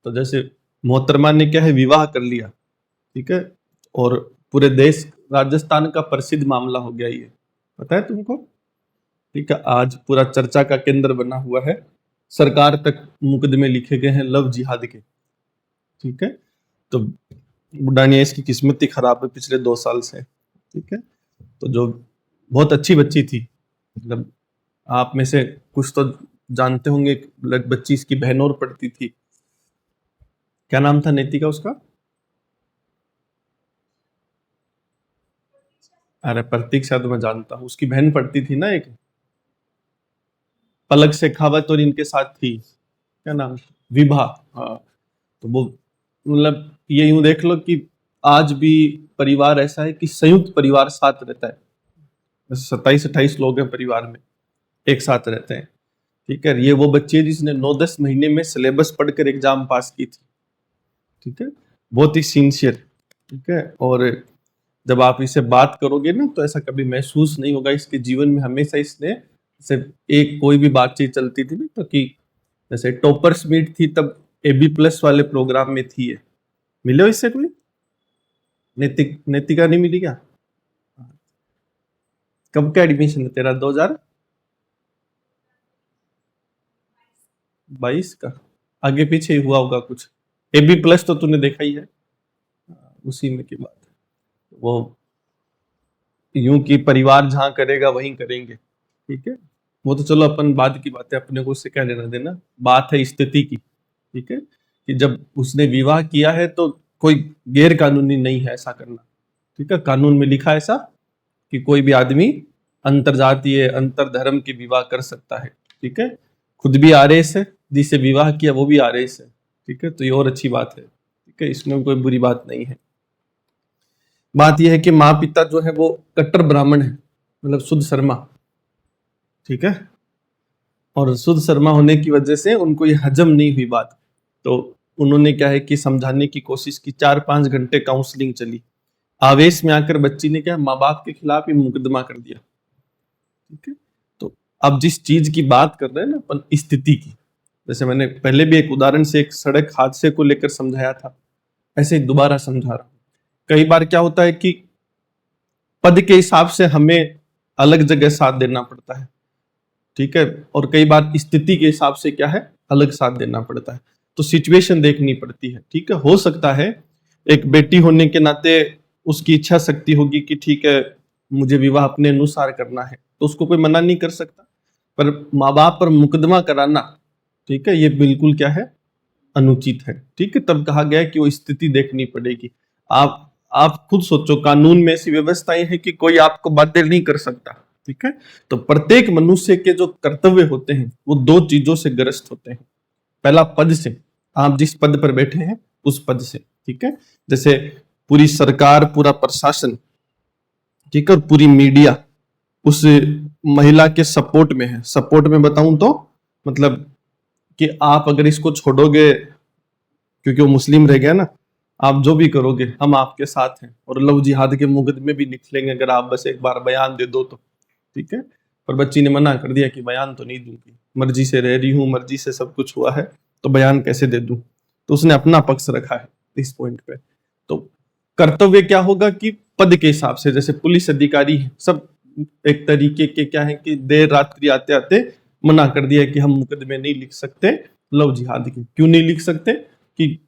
तो जैसे मोहतरमा ने क्या है, विवाह कर लिया, ठीक है, और पूरे देश, राजस्थान का प्रसिद्ध मामला हो गया ये, पता है तुमको? ठीक है, आज पूरा चर्चा का केंद्र बना हुआ है, सरकार तक मुकदमे लिखे गए हैं लव जिहाद के। ठीक है, तो बुढ़ानिया इसकी किस्मत ही खराब है पिछले 2 साल से। ठीक है, तो जो बहुत अच्छी बच्ची थी, मतलब आप में से कुछ तो जानते होंगे, एक बच्ची इसकी बहन और पढ़ती थी, क्या नाम था नेतिका उसका? अरे प्रतीक्षा तो मैं जानता हूँ, उसकी बहन पढ़ती थी ना एक, पलक शेखावत, और इनके साथ थी, क्या नाम था? विभा। हाँ, तो वो, मतलब ये यूं देख लो कि आज भी परिवार ऐसा है कि संयुक्त परिवार साथ रहता है, 27-28 लोग हैं परिवार में, एक साथ रहते हैं। ठीक है, ये वो बच्ची है जिसने 9-10 महीने में सिलेबस पढ़कर एग्जाम पास की थी। ठीक है, बहुत ही सिंसियर। ठीक है, और जब आप इससे बात करोगे ना, तो ऐसा कभी महसूस नहीं होगा इसके जीवन में, हमेशा इसने सिर्फ एक कोई भी बातचीत चलती थी ना, तो कि जैसे टॉपर्स मीट थी तब AB+ वाले प्रोग्राम में थी ये, मिले हो इससे कोई? नेतिका नहीं मिली क्या? कब का एडमिशन है तेरा? 2022 का? आगे पीछे ही हुआ होगा कुछ। AB+ तो तूने देखा ही है, उसी में की बात है वो। यूं कि परिवार जहां करेगा वहीं करेंगे। ठीक है, वो तो चलो अपन बाद की बात है, अपने को उससे क्या लेना देना, बात है स्थिति की। ठीक है, कि जब उसने विवाह किया है तो कोई गैर कानूनी नहीं है ऐसा करना। ठीक है, कानून में लिखा है ऐसा कि कोई भी आदमी अंतरजातीय, अंतर धर्म की विवाह कर सकता है। ठीक है, खुद भी आरएस है, जिससे विवाह किया वो भी आरएस है। ठीक है, तो ये और अच्छी बात है। ठीक है, इसमें कोई बुरी बात नहीं है। बात यह है कि माँ पिता जो है वो कट्टर ब्राह्मण है, मतलब शुद्ध शर्मा। ठीक है, और शुद्ध शर्मा होने की वजह से उनको ये हजम नहीं हुई बात, तो उन्होंने क्या है कि समझाने की कोशिश की, 4-5 घंटे काउंसलिंग चली। आवेश में आकर बच्ची ने क्या, माँ बाप के खिलाफ ही मुकदमा कर दिया। ठीक है, तो अब जिस चीज की बात कर रहे हैं ना अपन, स्थिति की, जैसे मैंने पहले भी एक उदाहरण से एक सड़क हादसे को लेकर समझाया था, ऐसे ही दोबारा समझा रहा हूं। कई बार क्या होता है कि पद के हिसाब से हमें अलग जगह साथ देना पड़ता है। ठीक है, और कई बार स्थिति के हिसाब से क्या है, अलग साथ देना पड़ता है, तो सिचुएशन देखनी पड़ती है। ठीक है, हो सकता है एक बेटी होने के नाते उसकी इच्छा शक्ति होगी कि ठीक है मुझे विवाह अपने अनुसार करना है, तो उसको कोई मना नहीं कर सकता, पर माँ बाप पर मुकदमा कराना, ठीक है, ये बिल्कुल क्या है, अनुचित है। ठीक है, तब कहा गया है कि वो स्थिति देखनी पड़ेगी। आप खुद सोचो, कानून में ऐसी व्यवस्थाएं है कि कोई आपको बाध्य नहीं कर सकता। ठीक है, तो प्रत्येक मनुष्य के जो कर्तव्य होते हैं वो 2 चीजों से ग्रस्त होते हैं। पहला पद से, आप जिस पद पर बैठे हैं उस पद से। ठीक है, जैसे पूरी सरकार, पूरा प्रशासन, ठीक है, और पूरी मीडिया उस महिला के सपोर्ट में है। सपोर्ट में बताऊं तो मतलब कि आप अगर इसको छोड़ोगे, क्योंकि वो मुस्लिम रह गया ना, आप जो भी करोगे हम आपके साथ हैं, और लव जिहाद के मुकदमे भी निकलेंगे अगर आप बस एक बार बयान दे दो तो। ठीक है, पर बच्ची ने मना कर दिया कि बयान तो नहीं दूंगी, मर्जी से रह रही हूँ, मर्जी से सब कुछ हुआ है, तो बयान कैसे दे दूं। तो उसने अपना पक्ष रखा है इस पॉइंट पे। तो कर्तव्य क्या होगा कि पद के हिसाब से, जैसे पुलिस अधिकारी है सब एक तरीके के क्या है कि देर रात्रि आते आते मना कर दिया कि हम मुकदमे नहीं लिख सकते लव जिहाद के। क्यों नहीं लिख सकते? कि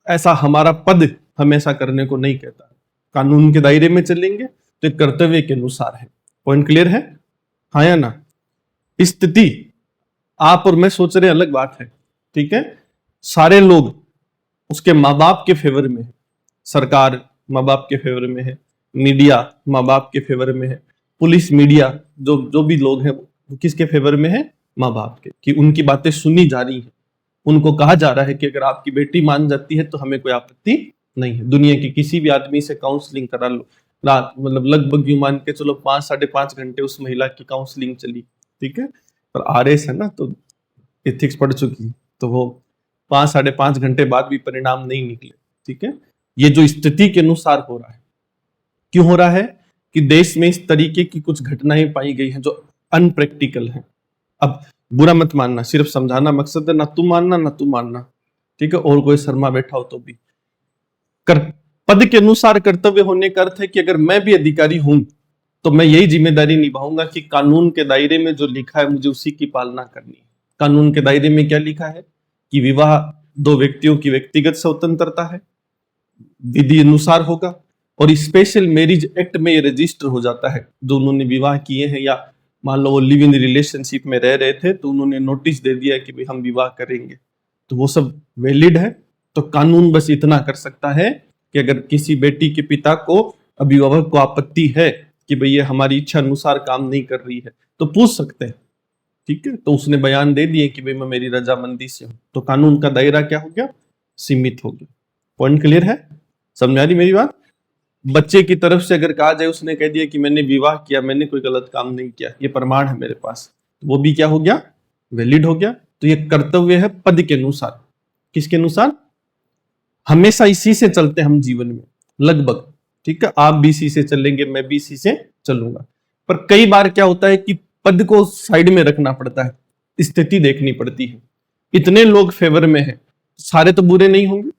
ऐसा हमारा पद हमें ऐसा करने को नहीं कहता, कानून के दायरे में चलेंगे तो एक कर्तव्य के अनुसार है। पॉइंट क्लियर है? हाँ या ना? स्थिति आप और मैं सोच रहे अलग बात है। ठीक है, सारे लोग उसके माँ बाप के फेवर में है, सरकार माँ बाप के फेवर में है, मीडिया माँ बाप के फेवर में है, पुलिस, मीडिया, जो जो भी लोग हैं वो किसके फेवर में है? माँ बाप के, कि उनकी बातें सुनी जा रही है। उनको कहा जा रहा है कि अगर आपकी बेटी मान जाती है तो हमें कोई आपत्ति नहीं है। दुनिया के किसी भी आदमी से काउंसलिंग करा लो, रात मतलब लगभग यूं मान के चलो 5-5.5 घंटे उस महिला की काउंसलिंग चली। ठीक है, पर आरएस है ना, तो एथिक्स पढ़ चुकी, तो वो 5-5.5 घंटे बाद भी परिणाम नहीं निकले। ठीक है, ये जो स्थिति के अनुसार हो रहा है, क्यों हो रहा है? कि देश में इस तरीके की कुछ घटनाएं पाई गई हैं जो अनप्रैक्टिकल हैं। अब बुरा मत मानना, सिर्फ समझाना मकसद है, ना तू मानना ना तू मानना। ठीक है, और कोई शर्मा बैठा हो तो भी। कर पद के अनुसार कर्तव्य होने का अर्थ है कि अगर मैं भी अधिकारी हूं तो मैं यही जिम्मेदारी निभाऊंगा कि कानून के दायरे में जो लिखा है मुझे उसी की पालना करनी है। कानून के दायरे में क्या लिखा है कि विवाह दो व्यक्तियों की व्यक्तिगत स्वतंत्रता है, विधि अनुसार होगा, और स्पेशल मैरिज एक्ट में ये रजिस्टर हो जाता है। जो उन्होंने विवाह किए हैं या मान लो वो लिव इन रिलेशनशिप में रह रहे थे तो उन्होंने नोटिस दे दिया कि भाई हम विवाह करेंगे, तो वो सब वैलिड है। तो कानून बस इतना कर सकता है कि अगर किसी बेटी के पिता को, अभिभावक को आपत्ति है कि भाई ये हमारी इच्छा अनुसार काम नहीं कर रही है, तो पूछ सकते हैं। ठीक है, तो उसने बयान दे दिए कि भाई मैं मेरी रजामंदी से हूं, तो कानून का दायरा क्या हो गया, सीमित हो गया। पॉइंट क्लियर है, समझ आ रही मेरी बात? बच्चे की तरफ से अगर कहा जाए, उसने कह दिया कि मैंने विवाह किया, मैंने कोई गलत काम नहीं किया, ये प्रमाण है मेरे पास, तो वो भी क्या हो गया, वैलिड हो गया। तो ये कर्तव्य है पद के अनुसार। किसके अनुसार? हमेशा इसी से चलते हम जीवन में लगभग। ठीक है, आप भी इसी से चलेंगे, मैं भी इसी से चलूंगा। पर कई बार क्या होता है कि पद को साइड में रखना पड़ता है, स्थिति देखनी पड़ती है। इतने लोग फेवर में हैं, सारे तो बुरे नहीं होंगे,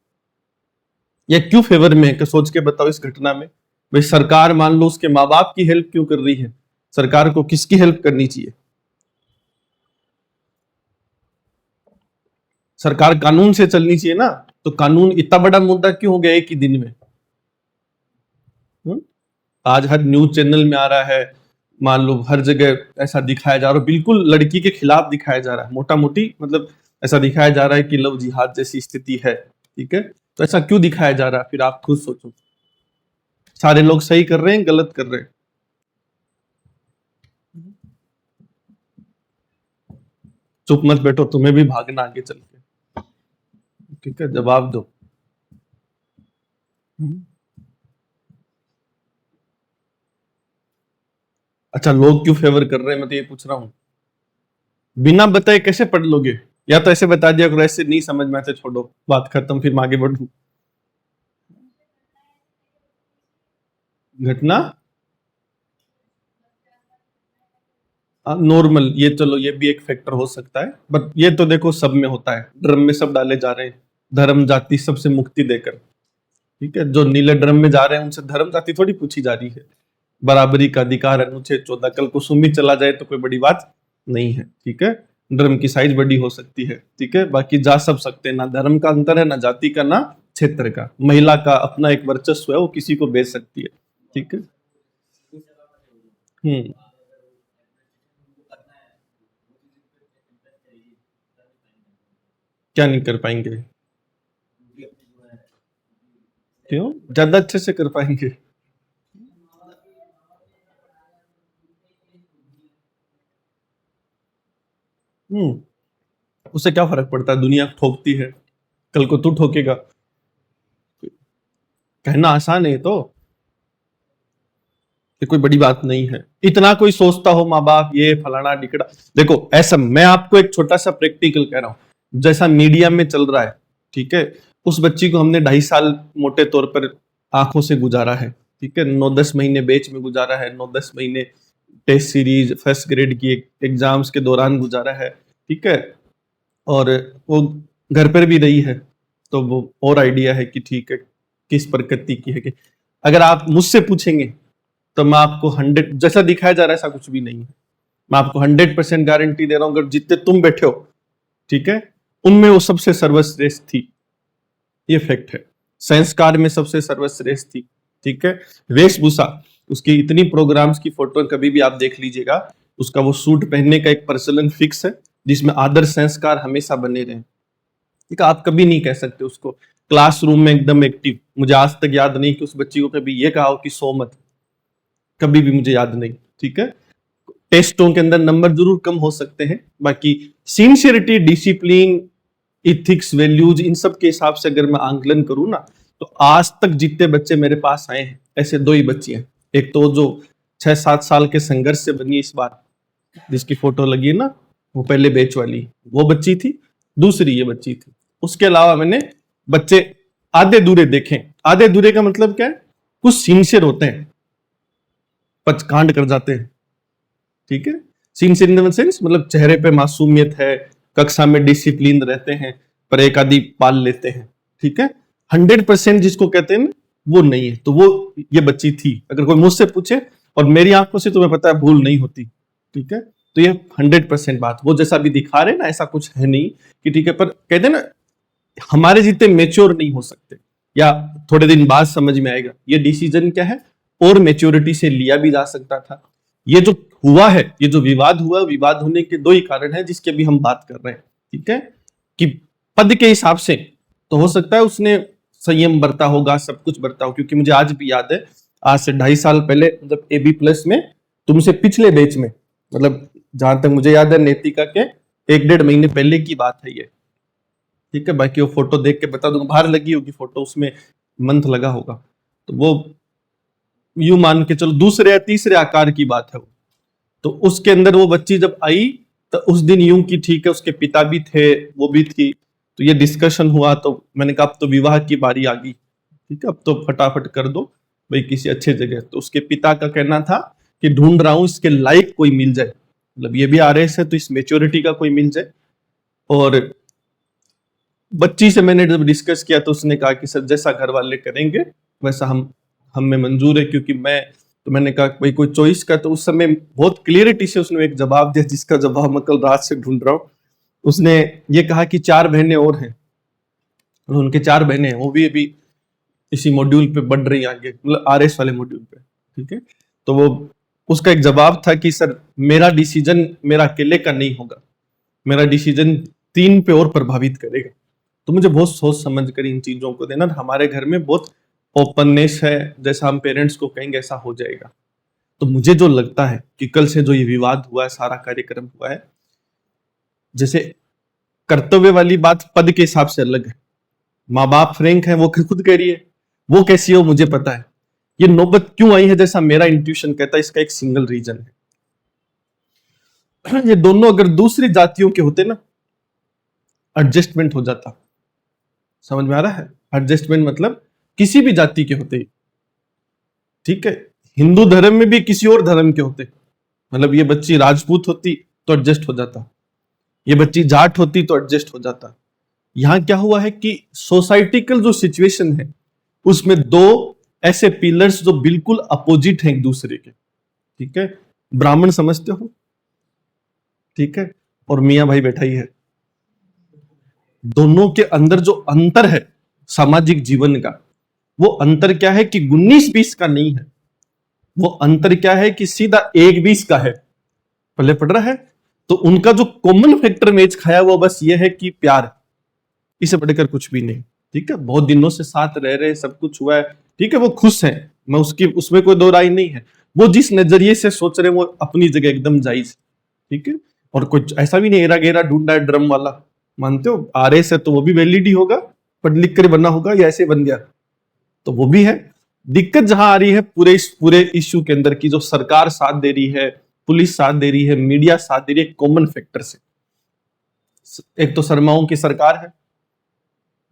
या क्यों फेवर में है कि सोच के बताओ इस घटना में। भाई सरकार मान लो उसके माँ बाप की हेल्प क्यों कर रही है, सरकार को किसकी हेल्प करनी चाहिए? सरकार कानून से चलनी चाहिए ना। तो कानून इतना बड़ा मुद्दा क्यों हो गया एक ही दिन में? आज हर न्यूज चैनल में आ रहा है, मान लो हर जगह ऐसा दिखाया जा रहा है, बिल्कुल लड़की के खिलाफ दिखाया जा रहा है, मोटा मोटी मतलब ऐसा दिखाया जा रहा है कि लव जिहाद जैसी स्थिति है। ठीक है, तो ऐसा क्यों दिखाया जा रहा है? फिर आप खुद सोचो, सारे लोग सही कर रहे हैं, गलत कर रहे हैं? चुप मत बैठो, तुम्हें भी भागना आगे चल के। ठीक है, जवाब दो। अच्छा, लोग क्यों फेवर कर रहे हैं, मैं तो ये पूछ रहा हूँ। बिना बताए कैसे पढ़ लोगे? या तो ऐसे बता दिया करो, ऐसे नहीं समझ में आते छोड़ो, बात खत्म, फिर मैं आगे बढ़ू। घटना नॉर्मल, ये चलो ये भी एक फैक्टर हो सकता है, बट ये तो देखो सब में होता है, ड्रम में सब डाले जा रहे हैं, धर्म जाति सबसे मुक्ति देकर। ठीक है, जो नीले ड्रम में जा रहे हैं उनसे धर्म जाति थोड़ी पूछी जा रही है। बराबरी का अधिकार अनुच्छेद 14, कल को सुमी चला जाए तो कोई बड़ी बात नहीं है। ठीक है, ड्रम की साइज बड़ी हो सकती है, ठीक है, बाकी जा सब सकते हैं, ना धर्म का अंतर है, ना जाति का, ना क्षेत्र का। महिला का अपना एक वर्चस्व है, वो किसी को बेच सकती है। ठीक है। हम्म। क्या नहीं कर पाएंगे? क्यों? ज्यादा अच्छे से कर पाएंगे। उससे क्या फर्क पड़ता है, दुनिया ठोकती है, कल को तू ठोकेगा। कहना आसान है तो, ये कोई बड़ी बात नहीं है। इतना कोई सोचता हो माँ बाप ये फलाना डिकड़ा, देखो ऐसा, मैं आपको एक छोटा सा प्रैक्टिकल कह रहा हूं, जैसा मीडिया में चल रहा है। ठीक है, उस बच्ची को हमने 2.5 साल मोटे तौर पर आंखों से गुजारा है। ठीक है, 9-10 महीने बेच में गुजारा है, 9-10 महीने टेस्ट सीरीज फर्स्ट ग्रेड की एग्जाम्स के दौरान गुजारा है। ठीक है, और वो घर पर भी रही है, तो वो और आइडिया है कि ठीक है किस प्रकृति की है। कि अगर आप मुझसे पूछेंगे तो मैं आपको 100, जैसा दिखाया जा रहा है ऐसा कुछ भी नहीं है, मैं आपको 100% गारंटी दे रहा हूं। अगर जितने तुम बैठे हो, ठीक है, उनमें वो सबसे सर्वश्रेष्ठ थी, ये फैक्ट है। संस्कार में सबसे सर्वश्रेष्ठ थी। ठीक है, वेशभूषा, उसकी इतनी प्रोग्राम्स की फोटो कभी भी आप देख लीजिएगा, उसका वो सूट पहनने का एक प्रचलन फिक्स है, जिसमें आदर्श संस्कार हमेशा बने रहे। ठीक है, आप कभी नहीं कह सकते उसको क्लासरूम में एकदम एक्टिव। मुझे आज तक याद नहीं कि उस बच्ची को कभी ये कहा हो कि सो मत, कभी भी मुझे याद नहीं। ठीक है, टेस्टों के अंदर नंबर जरूर कम हो सकते हैं, बाकी सिंसियरिटी, डिसिप्लिन, इथिक्स, वैल्यूज, इन सब के हिसाब से अगर मैं आंकलन करूं ना, तो आज तक जितने बच्चे मेरे पास आए हैं, ऐसे 2 ही बच्चे हैं। एक तो जो 6-7 साल के संघर्ष से बनी इस बार, जिसकी फोटो लगी है ना, वो पहले बैच वाली, वो बच्ची थी, दूसरी ये बच्ची थी। उसके अलावा मैंने बच्चे आधे दूरे देखे। आधे दूरे का मतलब क्या है? कुछ सिंसियर होते हैं, पचकांड कर जाते हैं। ठीक है, सिंसियर इन द सेंस मतलब चेहरे पे मासूमियत है, कक्षा में डिसिप्लिन रहते हैं, पर एक आदि पाल लेते हैं, ठीक है। 100% जिसको कहते हैं ना, वो नहीं है। तो वो ये बच्ची थी। अगर कोई मुझसे पूछे और मेरी आंखों से, तुम्हें पता है भूल नहीं होती, ठीक है। तो ये 100% बात, वो जैसा भी दिखा रहे ना ऐसा कुछ है नहीं कि ठीक है, पर कहते हैं ना हमारे जितने मेच्योर नहीं हो सकते, या थोड़े दिन बाद समझ में आएगा ये डिसीजन क्या है, और मेच्योरिटी से लिया भी जा सकता था। ये जो हुआ है, ये जो विवाद हुआ, विवाद होने के दो ही कारण है जिसके भी हम बात कर रहे हैं, ठीक है। कि पद के हिसाब से तो हो सकता है उसने संयम बरता होगा, सब कुछ बरता हो, क्योंकि मुझे आज भी याद है, आज से 2.5 साल पहले, मतलब AB प्लस में तुमसे पिछले बैच में, मतलब जहां तक मुझे याद है नैतिका के 1-1.5 महीने पहले की बात है ये, ठीक है। बाकी वो फोटो देख के बता दूंगा, बाहर लगी होगी फोटो, उसमें मंथ लगा होगा। तो वो यूं मान के चलो दूसरे या तीसरे आकार की बात है वो। तो उसके अंदर वो बच्ची जब आई तो उस दिन यूं की ठीक है, उसके पिता भी थे, वो भी थी। तो ये डिस्कशन हुआ, तो मैंने कहा अब तो विवाह की बारी आ गई, ठीक है, अब तो फटाफट कर दो भाई किसी अच्छे जगह। तो उसके पिता का कहना था कि ढूंढ रहा हूं इसके लायक कोई मिल जाए, मतलब ये भी RS है तो इस मेच्योरिटी का कोई मिल जाए। और बच्ची से मैंने जब डिस्कस किया तो उसने कहा कि सर जैसा घर वाले करेंगे वैसा हम में मंजूर है, क्योंकि मैंने कहा भाई कोई चॉइस का, तो उस समय बहुत क्लियरिटी से उसने एक जवाब दिया जिसका जवाब मैं कल रात से ढूंढ रहा हूँ। उसने ये कहा कि 4 बहनें और हैं, और उनके 4 बहनें हैं, वो भी अभी इसी मॉड्यूल पे बढ़ रही आगे, मतलब RS वाले मॉड्यूल पे, ठीक है। तो वो उसका एक जवाब था कि सर मेरा डिसीजन मेरा अकेले का नहीं होगा, मेरा डिसीजन 3 पे और प्रभावित करेगा। तो मुझे बहुत सोच समझ कर इन चीजों को देना। हमारे घर में बहुत ओपननेस है, जैसा हम पेरेंट्स को कहेंगे ऐसा हो जाएगा। तो मुझे जो लगता है कि कल से जो ये विवाद हुआ है, सारा कार्यक्रम हुआ है, जैसे कर्तव्य वाली बात पद के हिसाब से अलग है। माँ बाप फ्रैंक है, वो खुद कह रही है, वो कैसी हो मुझे पता है। ये नौबत क्यों आई है, जैसा मेरा इंट्यूशन कहता है, इसका एक सिंगल रीजन है। ये दोनों अगर दूसरी जातियों के होते ना, एडजस्टमेंट हो जाता। समझ में आ रहा है? एडजस्टमेंट मतलब किसी भी जाति के होते, ठीक है। हिंदू धर्म में भी किसी और धर्म के होते, मतलब ये बच्ची राजपूत होती तो एडजस्ट हो जाता, ये बच्ची जाट होती तो एडजस्ट हो जाता। यहां क्या हुआ है कि सोसाइटिकल जो सिचुएशन है उसमें 2 ऐसे पिलर्स जो बिल्कुल अपोजिट हैं एक दूसरे के, ठीक है। ब्राह्मण समझते हो, ठीक है, और मियां भाई बैठा ही है। दोनों के अंदर जो अंतर है सामाजिक जीवन का, वो अंतर क्या है कि 19-20 का नहीं है, वो अंतर क्या है कि सीधा 1-20 का है। पहले पढ़ रहा है तो उनका जो कॉमन फैक्टर मैच खाया वो बस ये है कि प्यार, इसे बढ़कर कुछ भी नहीं, ठीक है। बहुत दिनों से साथ रह रहे, सब कुछ हुआ है, ठीक है, वो खुश है, मैं उसमें कोई दो राय नहीं है। वो जिस नजरिए से सोच रहे वो अपनी जगह एकदम जायज, ठीक है। और कुछ ऐसा भी नहीं एरा गेरा ढूंढा है ड्रम वाला, मानते हो RS है तो वो भी वैलिड ही होगा, पढ़ लिख कर बनना होगा या ऐसे बन गया तो वो भी है। दिक्कत जहां आ रही है पूरे इश्यू के अंदर की, जो सरकार साथ दे रही है, पुलिस साथ दे रही है, मीडिया साथ दे रही है, कॉमन फैक्टर से। एक तो शर्माओं की सरकार है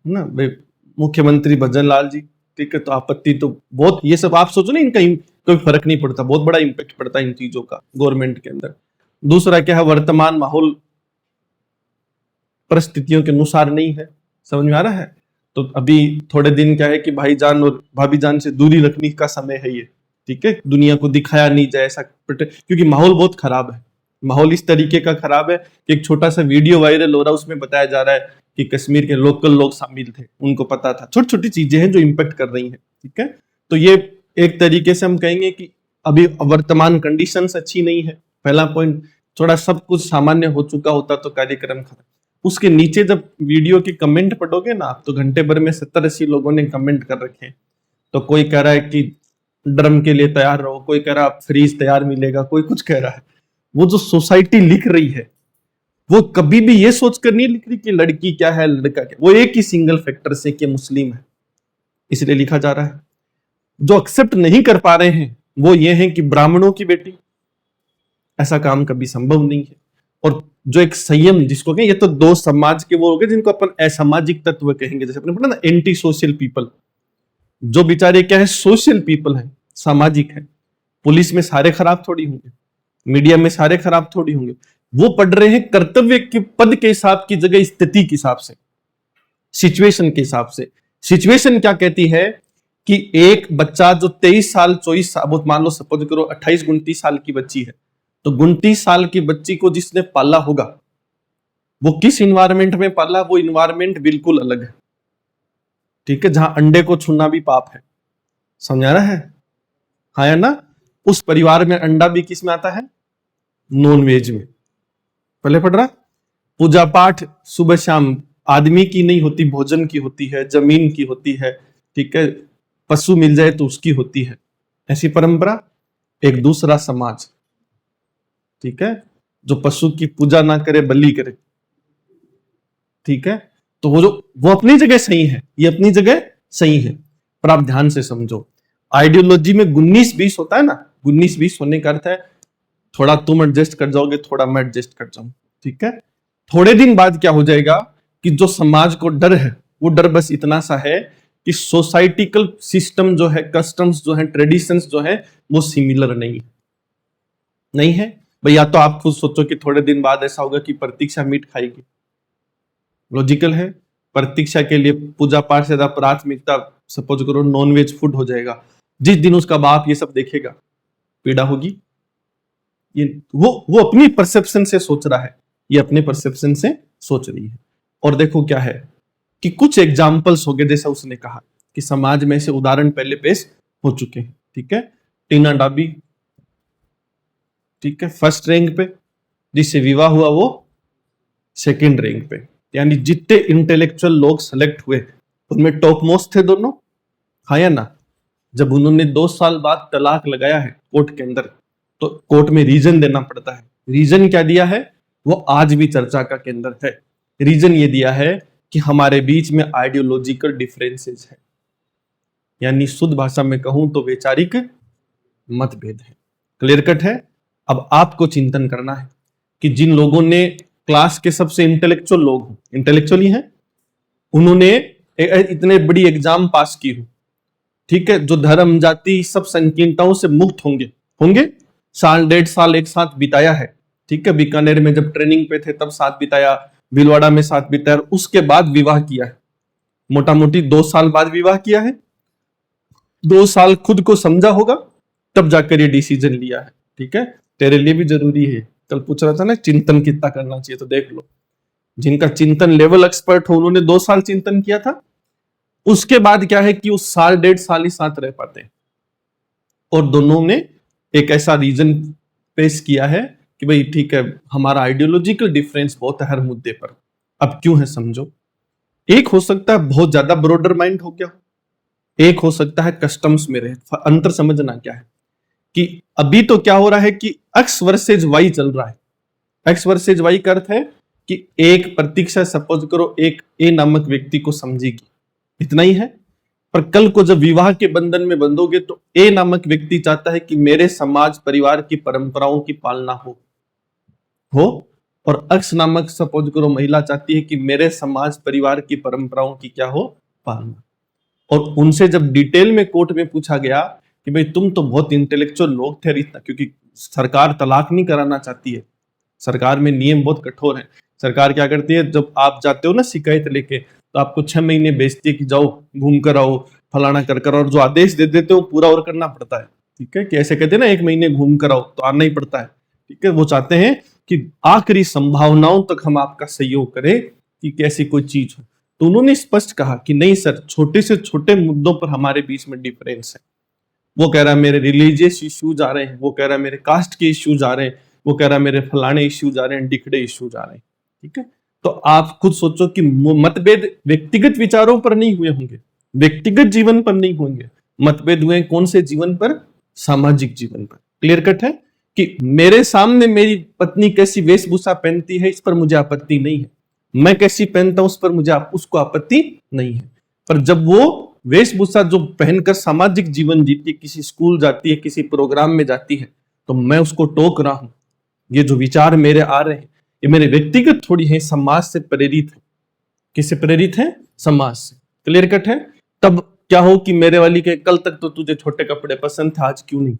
ना, मुख्यमंत्री भजन लाल जी, ठीक है। तो आपत्ति तो बहुत, ये सब आप सोचो ना, इनका कोई फर्क नहीं पड़ता, बहुत बड़ा इंपैक्ट पड़ता है इन चीजों का गवर्नमेंट के अंदर। दूसरा क्या है, वर्तमान माहौल परिस्थितियों के अनुसार नहीं है, समझ में आ रहा है। तो अभी थोड़े दिन क्या है कि भाईजान और भाभी जान से दूरी रखने का समय है ये, ठीक है। दुनिया को दिखाया नहीं जाए ऐसा, क्योंकि माहौल बहुत खराब है। माहौल इस तरीके का खराब है कि एक छोटा सा वीडियो वायरल हो रहा है, उसमें बताया जा रहा है कि कश्मीर के लोकल लोग शामिल थे, उनको पता था। छोटी छोटी चीजें हैं जो इम्पेक्ट कर रही हैं, ठीक है। तो ये एक तरीके से हम कहेंगे कि अभी वर्तमान कंडीशंस अच्छी नहीं है, पहला पॉइंट। थोड़ा सब कुछ सामान्य हो चुका होता तो कार्यक्रम खत्म। उसके नीचे जब वीडियो के कमेंट पढ़ोगे ना आप, तो घंटे भर में 70-80 लोगों ने कमेंट कर रखे हैं। तो कोई कह रहा है कि ड्रम के लिए तैयार रहो, कोई कह रहा है फ्रीज तैयार मिलेगा, कोई कुछ कह रहा है। वो जो सोसाइटी लिख रही है वो कभी भी ये सोचकर नहीं लिख रही कि लड़की क्या है लड़का क्या, वो एक ही सिंगल फैक्टर से कि मुस्लिम है इसलिए लिखा जा रहा है। जो एक्सेप्ट नहीं कर पा रहे हैं वो ये है कि ब्राह्मणों की बेटी, ऐसा काम कभी संभव नहीं है। और जो एक संयम जिसको कहें, ये तो 2 समाज के वो हो गए जिनको अपन असामाजिक तत्व कहेंगे, जैसे अपने पढ़ा ना एंटी सोशल पीपल, जो बेचारे क्या है सोशल पीपल है, सामाजिक है। पुलिस में सारे खराब थोड़ी होंगे, मीडिया में सारे खराब थोड़ी होंगे। वो पढ़ रहे हैं कर्तव्य के पद के हिसाब की जगह स्थिति के हिसाब से, सिचुएशन के हिसाब से। सिचुएशन क्या कहती है कि एक बच्चा जो 23 साल 24 साल, बहुत मान लो सपोज करो 28 29 साल की बच्ची है, तो 29 साल की बच्ची को जिसने पाला होगा वो किस इन्वायरमेंट में पाला, वो इन्वायरमेंट बिल्कुल अलग है, ठीक है, जहां अंडे को छूना भी पाप है। समझा रहा है? हाँ या ना? उस परिवार में अंडा भी किस में आता है? नॉन वेज में। पहले पढ़ रहा, पूजा पाठ सुबह शाम आदमी की नहीं होती, भोजन की होती है, जमीन की होती है, ठीक है, पशु मिल जाए तो उसकी होती है, ऐसी परंपरा। एक दूसरा समाज, ठीक है, जो पशु की पूजा ना करे बलि करे, ठीक है, तो वो अपनी जगह सही है, ये अपनी जगह सही है। पर आप ध्यान से समझो, आइडियोलॉजी में 19-20 होता है ना, 19-20 होने का अर्थ है थोड़ा तुम एडजस्ट कर जाओगे, थोड़ा मैं एडजस्ट कर जाऊं, ठीक है। थोड़े दिन बाद क्या हो जाएगा कि जो समाज को डर है, वो डर बस इतना सा है कि सोसाइटिकल सिस्टम जो है, कस्टम्स जो है, ट्रेडिशंस जो है, वो सिमिलर नहीं है भाई। या तो आप खुद सोचो कि थोड़े दिन बाद ऐसा होगा कि प्रतीक्षा मीट खाएगी, लॉजिकल है। प्रतीक्षा के लिए पूजा पाठ से ज्यादा प्राथमिकता सपोज करो नॉन वेज फूड हो जाएगा। जिस दिन उसका बाप ये सब देखेगा, पीड़ा होगी। ये वो अपनी परसेप्शन से सोच रहा है, ये अपने परसेप्शन से सोच रही है। और देखो क्या है कि कुछ एग्जाम्पल्स हो गए, जैसा उसने कहा कि समाज में से उदाहरण पहले पेश हो चुके हैं, ठीक है। टीना डाबी, ठीक है, फर्स्ट रैंक पे, जिससे विवाह हुआ वो सेकंड रैंक पे। यानी जितने इंटेलेक्चुअल लोग सेलेक्ट हुए उनमें टॉप मोस्ट थे दोनों, हाँ या ना। जब उन्होंने 2 साल बाद तलाक लगाया है कोर्ट के अंदर, तो कोर्ट में रीजन देना पड़ता है। रीजन क्या दिया है वो आज भी चर्चा का केंद्र है। रीजन ये दिया है कि हमारे बीच में आइडियोलॉजिकल डिफरेंसेस है, यानी शुद्ध भाषा में कहूं तो वैचारिक मतभेद है। क्लियर कट है? अब आपको चिंतन करना है कि जिन लोगों ने क्लास के सबसे इंटेलेक्चुअल लोग, इंटेलेक्चुअल ही हैं, उन्होंने इतने बड़ी एग्जाम पास की हो, ठीक है, जो धर्म जाति सब संकीर्णताओं से मुक्त होंगे, साल 1.5 साल एक साथ बिताया है, ठीक है, बीकानेर में जब ट्रेनिंग पे थे तब साथ बिताया, भीलवाड़ा में साथ बिताया, उसके बाद विवाह किया है, मोटा मोटी 2 साल बाद विवाह किया है, 2 साल खुद को समझा होगा, तब जाकर ये डिसीजन लिया है, ठीक है। तेरे लिए भी जरूरी है, कल पूछ रहा था ना चिंतन कितना करना चाहिए, तो देख लो, जिनका चिंतन लेवल एक्सपर्ट हो उन्होंने 2 साल चिंतन किया था, उसके बाद क्या है कि उस साल 1.5 साल ही साथ रह पाते हैं, और दोनों ने एक ऐसा रीजन पेश किया है कि भाई ठीक है, हमारा आइडियोलॉजिकल डिफरेंस बहुत है हर मुद्दे पर। अब क्यों है समझो, एक हो सकता है बहुत ज्यादा ब्रॉडर माइंड हो गया, एक हो सकता है कस्टम्स में रहे। अंतर समझना क्या है कि अभी तो क्या हो रहा है कि एक्स वर्सेज वाई चल रहा है। एक्स वर्सेज वाई का अर्थ है कि एक प्रतीक्षा सपोज करो एक ए नामक व्यक्ति को समझेगी, इतना ही है। पर कल को जब विवाह के बंधन में बंधोगे तो ए नामक व्यक्ति चाहता है कि मेरे समाज परिवार की परंपराओं की पालना हो, और अक्ष नामक सपोज करो महिला चाहती है कि मेरे समाज परिवार की परंपराओं की क्या हो, पालना। और उनसे जब डिटेल में कोर्ट में पूछा गया कि भाई तुम तो बहुत इंटेलेक्चुअल लोग थे इतना, क्योंकि सरकार तलाक नहीं कराना चाहती है, सरकार में नियम बहुत कठोर है। सरकार क्या करती है, जब आप जाते हो ना शिकायत लेके, तो आपको 6 महीने भेजती है कि जाओ घूम कर आओ, फलाना कर, और जो आदेश दे देते हो पूरा और करना पड़ता है, ठीक है। कि ऐसे कहते हैं ना 1 महीने घूम कर आओ, तो आना ही पड़ता है, ठीक है। वो चाहते हैं कि आखिरी संभावनाओं तक हम आपका सहयोग करें कि कैसी कोई चीज हो। तो उन्होंने स्पष्ट कहा कि नहीं सर, छोटे से छोटे मुद्दों पर हमारे बीच में डिफरेंस है। वो कह रहा है मेरे रिलीजियस इश्यूज आ रहे हैं, वो कह रहा है मेरे कास्ट के इश्यूज आ रहे हैं, वो कह रहा है मेरे फलाने इश्यूज आ रहे हैं, डिकड़े इश्यूज आ रहे हैं, ठीक है। तो आप खुद सोचो कि मतभेद व्यक्तिगत विचारों पर नहीं हुए होंगे, व्यक्तिगत जीवन पर नहीं होंगे, मतभेद हुए कौन से जीवन पर, सामाजिक जीवन पर। क्लियर कट है कि मेरे सामने मेरी पत्नी कैसी वेशभूषा पहनती है इस पर मुझे आपत्ति नहीं है, मैं कैसी पहनता हूं उस पर मुझे उसको आपत्ति नहीं है। पर जब वो वेशभूषा जो पहनकर सामाजिक जीवन जीती है, किसी स्कूल जाती है, किसी प्रोग्राम में जाती है, तो मैं उसको टोक रहा हूं। ये जो विचार मेरे आ रहे हैं ये मेरे व्यक्तिगत थोड़ी है, समाज से प्रेरित है। किससे प्रेरित है? समाज से। क्लियर कट है? तब क्या हो कि मेरे वाली के कल तक तो तुझे छोटे कपड़े पसंद थे, आज क्यों नहीं?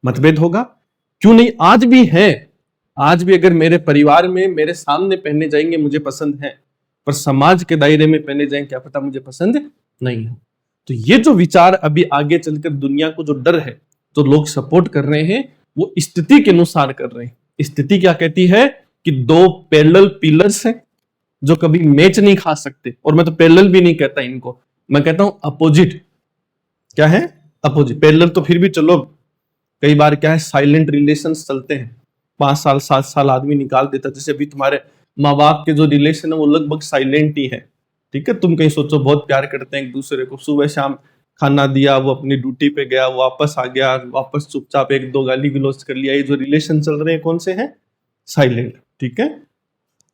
मतभेद होगा। क्यों नहीं? आज भी है। आज भी अगर मेरे परिवार में मेरे सामने पहनने जाएंगे मुझे पसंद है, पर समाज के दायरे में पहने जाएं क्या पता मुझे पसंद नहीं हो। तो ये जो विचार अभी आगे चलकर दुनिया को जो डर है, जो लोग सपोर्ट कर रहे हैं, वो स्थिति के अनुसार कर रहे हैं। स्थिति क्या कहती है कि दो पैरेलल पिलर्स हैं जो कभी मैच नहीं खा सकते, और मैं तो पैरेलल भी नहीं कहता इनको, मैं कहता हूं अपोजिट। क्या है? अपोजिट। पैरेलल तो फिर भी चलो, कई बार क्या है साइलेंट रिलेशंस चलते हैं, 5 साल 7 साल आदमी निकाल देता, जैसे अभी तुम्हारे माँ बाप के जो रिलेशन है वो लगभग साइलेंट ही है। ठीक है, तुम कहीं सोचो बहुत प्यार करते हैं एक दूसरे को, सुबह शाम खाना दिया, वो अपनी ड्यूटी पे गया, वापस आ गया, वापस चुपचाप 1-2 गाली गलौज कर लिया, ये जो रिलेशन चल रहे हैं कौन से हैं? साइलेंट। ठीक है,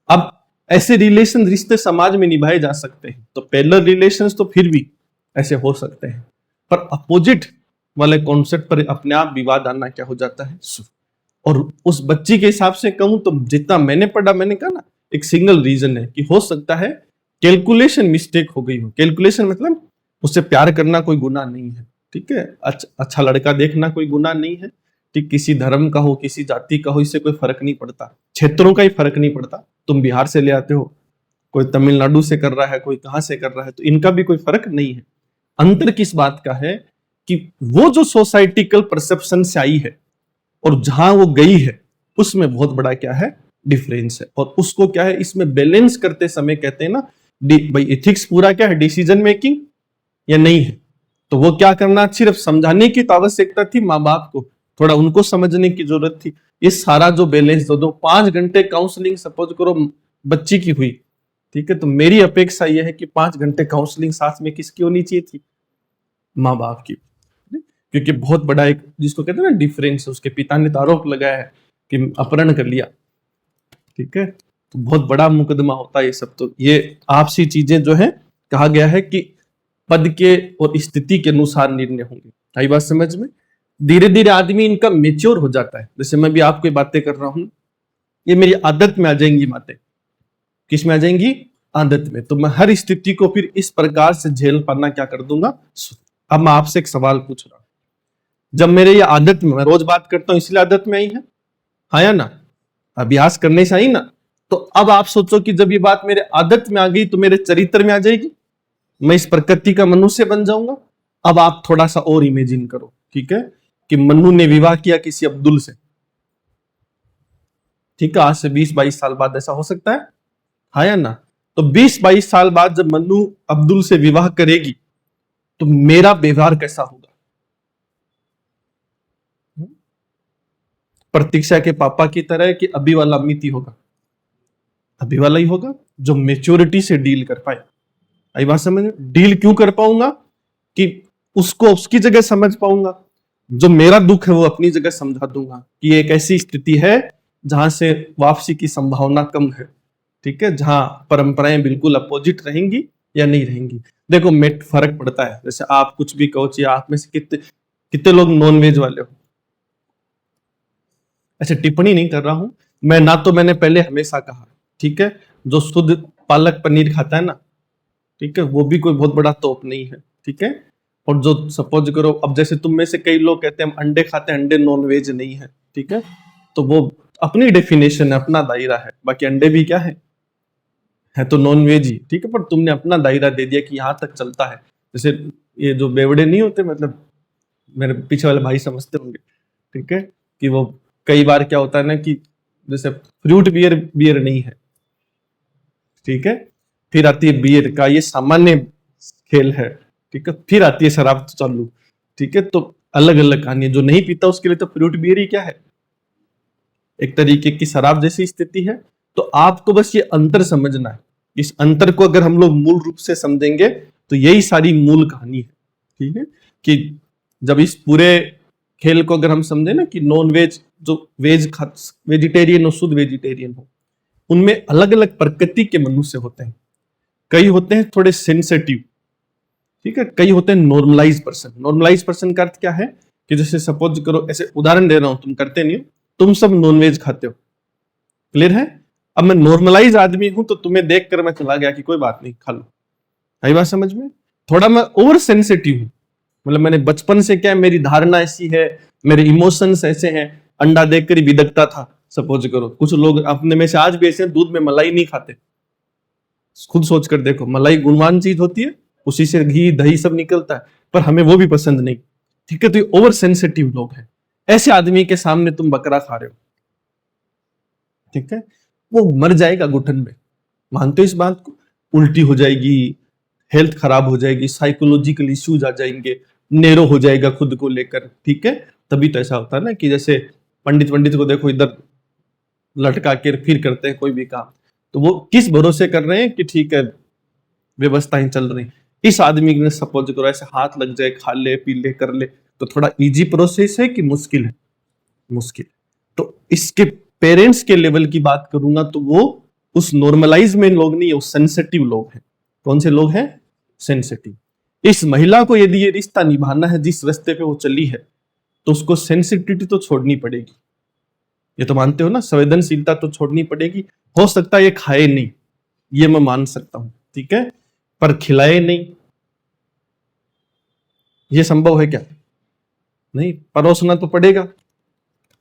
अब ऐसे रिलेशन रिश्ते समाज में निभाए जा सकते हैं, तो पैरेलल रिलेशंस तो फिर भी ऐसे हो सकते हैं, पर अपोजिट वाले कॉन्सेप्ट पर अपने आप विवाद आना क्या हो जाता है। और उस बच्ची के हिसाब से कहूं तो जितना मैंने पढ़ा, मैंने कहा ना, एक सिंगल रीजन है कि हो सकता है कैलकुलेशन मिस्टेक हो गई हो। कैलकुलेशन मतलब उससे प्यार करना कोई गुनाह नहीं है। ठीक है, अच्छा लड़का देखना कोई गुनाह नहीं है। ठीक, किसी धर्म का हो, किसी जाति का हो, इससे कोई फर्क नहीं पड़ता, क्षेत्रों का ही फर्क नहीं पड़ता। तुम बिहार से ले आते हो, कोई तमिलनाडु से कर रहा है, कोई कहां से कर रहा है, तो इनका भी कोई फर्क नहीं है। अंतर किस बात का है कि वो जो सोसाइटिकल परसेप्शन से आई है और जहां वो गई है, उसमें बहुत बड़ा क्या है डिफरेंस है। और उसको क्या है इसमें बैलेंस करते समय कहते हैं ना, भाई एथिक्स पूरा क्या है, डिसीजन मेकिंग या नहीं है। तो वो क्या करना, सिर्फ समझाने की तो आवश्यकता थी, माँ बाप को थोड़ा उनको समझने की जरूरत थी। ये सारा जो बैलेंस दो 5 घंटे काउंसलिंग सपोज करो बच्ची की हुई, ठीक है, तो मेरी अपेक्षा यह है कि 5 घंटे काउंसलिंग साथ में किसकी होनी चाहिए थी? माँ बाप की। क्योंकि बहुत बड़ा एक जिसको कहते हैं ना डिफरेंस, उसके पिता ने तो आरोप लगाया है कि अपहरण कर लिया। ठीक है, तो बहुत बड़ा मुकदमा होता है ये सब। तो ये आपसी चीजें जो है, कहा गया है कि पद के और स्थिति के अनुसार निर्णय होंगे। आई बात समझ में? धीरे धीरे आदमी इनका मेच्योर हो जाता है। जैसे मैं भी आपको बातें कर रहा हूं, ये मेरी आदत में आ जाएंगी बातें। किस में आ जाएंगी? आदत में। तो मैं हर स्थिति को फिर इस प्रकार से झेल पाना क्या कर दूंगा। अब मैं आपसे एक सवाल पूछ रहा हूं, जब मेरे ये आदत में, मैं रोज बात करता हूं इसलिए आदत में आई है, हाँ या ना? अभ्यास करने से आई ना? तो अब आप सोचो कि जब ये बात मेरे आदत में आ गई तो मेरे चरित्र में आ जाएगी, मैं इस प्रकृति का मनुष्य बन जाऊंगा। अब आप थोड़ा सा और इमेजिन करो, ठीक है, कि मन्नू ने विवाह किया किसी अब्दुल से। ठीक है, आज से 20-22 साल बाद ऐसा हो सकता है, हाँ या ना? तो 20-22 साल बाद जब मन्नू अब्दुल से विवाह करेगी तो मेरा व्यवहार कैसा होगा? प्रतीक्षा के पापा की तरह कि अभी वाला अमित ही होगा? अभी वाला ही होगा, जो मेच्योरिटी से डील कर पाए। आई बात समझ में? डील क्यों कर पाऊंगा कि उसको उसकी जगह समझ पाऊंगा, जो मेरा दुख है वो अपनी जगह समझा दूंगा कि एक ऐसी स्थिति है जहां से वापसी की संभावना कम है। ठीक है, जहां परंपराएं बिल्कुल अपोजिट रहेंगी या नहीं रहेंगी। देखो मेट फर्क पड़ता है, जैसे आप कुछ भी कहो, चाहिए आप में से कितने लोग नॉन वेज वाले हो? अच्छा, टिप्पणी नहीं कर रहा हूं मैं, ना तो मैंने पहले हमेशा कहा, ठीक है, जो शुद्ध पालक पनीर खाता है ना, ठीक है, वो भी कोई बहुत बड़ा तोप नहीं है। ठीक है, और जो सपोज करो, अब जैसे तुम में से कई लोग कहते हैं हम अंडे खाते हैं, अंडे नॉन वेज नहीं है, ठीक है, तो वो अपनी डेफिनेशन है, अपना दायरा है। बाकी अंडे भी क्या है तो नॉन वेज ही, ठीक है, पर तुमने अपना दायरा दे दिया कि यहाँ तक चलता है। जैसे ये जो बेवड़े नहीं होते, मतलब मेरे पीछे वाले भाई समझते होंगे, ठीक है, कि वो कई बार क्या होता है ना कि जैसे फ्रूट बियर नहीं है, ठीक है, फिर आती है बियर का ये सामान्य खेल है, ठीक है, फिर आती है शराब चालू, ठीक है, तो अलग अलग कहानी है। जो नहीं पीता उसके लिए तो फ्रूट बियर ही क्या है, एक तरीके की शराब जैसी स्थिति है। तो आपको बस ये अंतर समझना है। इस अंतर को अगर हम लोग मूल रूप से समझेंगे तो यही सारी मूल कहानी है। ठीक है, कि जब इस पूरे खेल को अगर हम समझे ना कि नॉन वेज, जो वेजिटेरियन और शुद्ध वेजिटेरियन हो, उनमें अलग अलग प्रकृति के मनुष्य होते हैं। कई होते हैं थोड़े सेंसिटिव, ठीक है, कई होते हैं नॉर्मलाइज पर्सन। नॉर्मलाइज पर्सन का अर्थ क्या है कि जैसे सपोज करो, ऐसे उदाहरण दे रहा हूं, तुम करते नहीं हो, तुम सब नॉनवेज खाते हो, क्लियर है? अब मैं नॉर्मलाइज आदमी हूं तो तुम्हें देखकर मैं चला गया कि कोई बात नहीं, खा लो। आई बात समझ में? थोड़ा मैं ओवर सेंसिटिव हूं, मतलब मैंने बचपन से क्या है, मेरी धारणा ऐसी है, मेरे इमोशंस ऐसे हैं, अंडा देखकर ही बिदकता था। सपोज करो कुछ लोग अपने में से आज भी ऐसे दूध में मलाई नहीं खाते, खुद सोच कर देखो, मलाई गुणवान चीज होती है, उसी से घी दही सब निकलता है, पर हमें वो भी पसंद नहीं। ठीक है, तो ये ओवर सेंसिटिव लोग हैं। ऐसे आदमी के सामने तुम बकरा खा रहे हो, ठीक है, वो मर जाएगा घुटन में। मानते हो इस बात को? उल्टी हो जाएगी, हेल्थ खराब हो जाएगी, साइकोलॉजिकल इश्यूज आ जाएंगे, नेरो हो जाएगा खुद को लेकर। ठीक है, तभी तो ऐसा होता है ना कि जैसे पंडित पंडित को देखो इधर लटका के फिर करते हैं कोई भी काम, तो वो किस भरोसे कर रहे हैं कि ठीक है व्यवस्थाएं चल रही। इस आदमी ने सपोज करो ऐसे हाथ लग जाए, खा ले पी ले कर ले, तो थोड़ा इजी प्रोसेस है कि मुश्किल है? मुश्किल। तो इसके पेरेंट्स के लेवल की बात करूंगा तो वो उस नॉर्मलाइज में लोग नहीं है, वो सेंसिटिव लोग हैं। कौन से लोग हैं? सेंसिटिव। इस महिला को यदि ये रिश्ता निभाना है जिस रास्ते पे वो चली है, तो उसको सेंसिटिविटी तो छोड़नी पड़ेगी। ये तो मानते हो ना, संवेदनशीलता तो छोड़नी पड़ेगी। हो सकता है ये खाए नहीं, ये मैं मान सकता हूं, ठीक है, पर खिलाए नहीं, ये संभव है क्या? नहीं, परोसना तो पड़ेगा।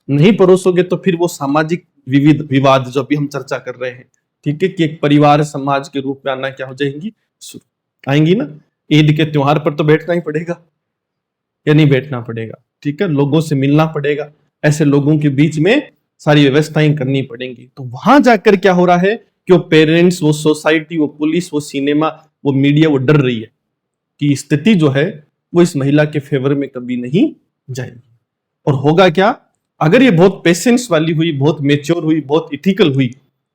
नहीं परोसोगे तो फिर वो सामाजिक विविध विवाद जो अभी हम चर्चा कर रहे हैं, ठीक है, कि एक परिवार समाज के रूप में आना क्या हो जाएंगी, आएंगी ना। ईद के त्योहार पर तो बैठना ही पड़ेगा या नहीं बैठना पड़ेगा? ठीक है, लोगों से मिलना पड़ेगा, ऐसे लोगों के बीच में सारी व्यवस्थाएं करनी पड़ेंगी। तो वहां जाकर क्या हो रहा है कि वो पेरेंट्स, वो सोसाइटी, वो पुलिस, वो सिनेमा, वो मीडिया, वो डर रही है कि स्थिति जो है वो इस महिला के फेवर में कभी नहीं जाएगी। और होगा क्या, अगर ये बहुत पेशेंस वाली हुई, बहुत मेच्योर हुई, बहुत इथिकल हुई,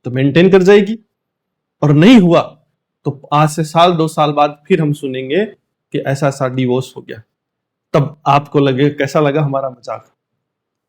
तो मेंटेन कर जाएगी। और नहीं हुआ तो आज से साल 2 साल बाद फिर हम सुनेंगे कि ऐसा ऐसा डिवोर्स हो गया। तब आपको लगे कैसा लगा हमारा मजाक,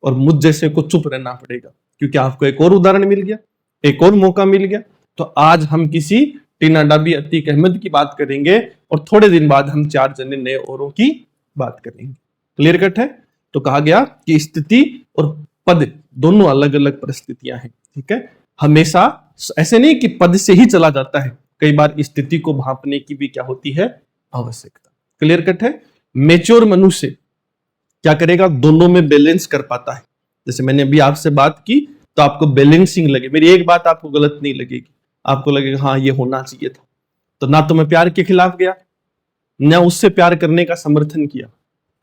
और मुझ जैसे को चुप रहना पड़ेगा, क्योंकि आपको एक और उदाहरण मिल गया, एक और मौका मिल गया। तो आज हम किसी टीना डाबी, अतीक अहमद की बात करेंगे, और थोड़े दिन बाद हम 4 जने नए औरों की बात करेंगे। क्लियर कट है? तो कहा गया कि स्थिति और पद दोनों अलग अलग परिस्थितियां हैं। ठीक है, हमेशा ऐसे नहीं कि पद से ही चला जाता है, कई बार स्थिति को भांपने की भी क्या होती है, आवश्यकता। क्लियर कट है? मेच्योर मनुष्य क्या करेगा, दोनों में बैलेंस कर पाता है। जैसे मैंने अभी आपसे बात की तो आपको बैलेंसिंग लगे, मेरी एक बात आपको गलत नहीं लगेगी, आपको लगेगा हाँ ये होना चाहिए था। तो ना तो मैं प्यार के खिलाफ गया, ना उससे प्यार करने का समर्थन किया।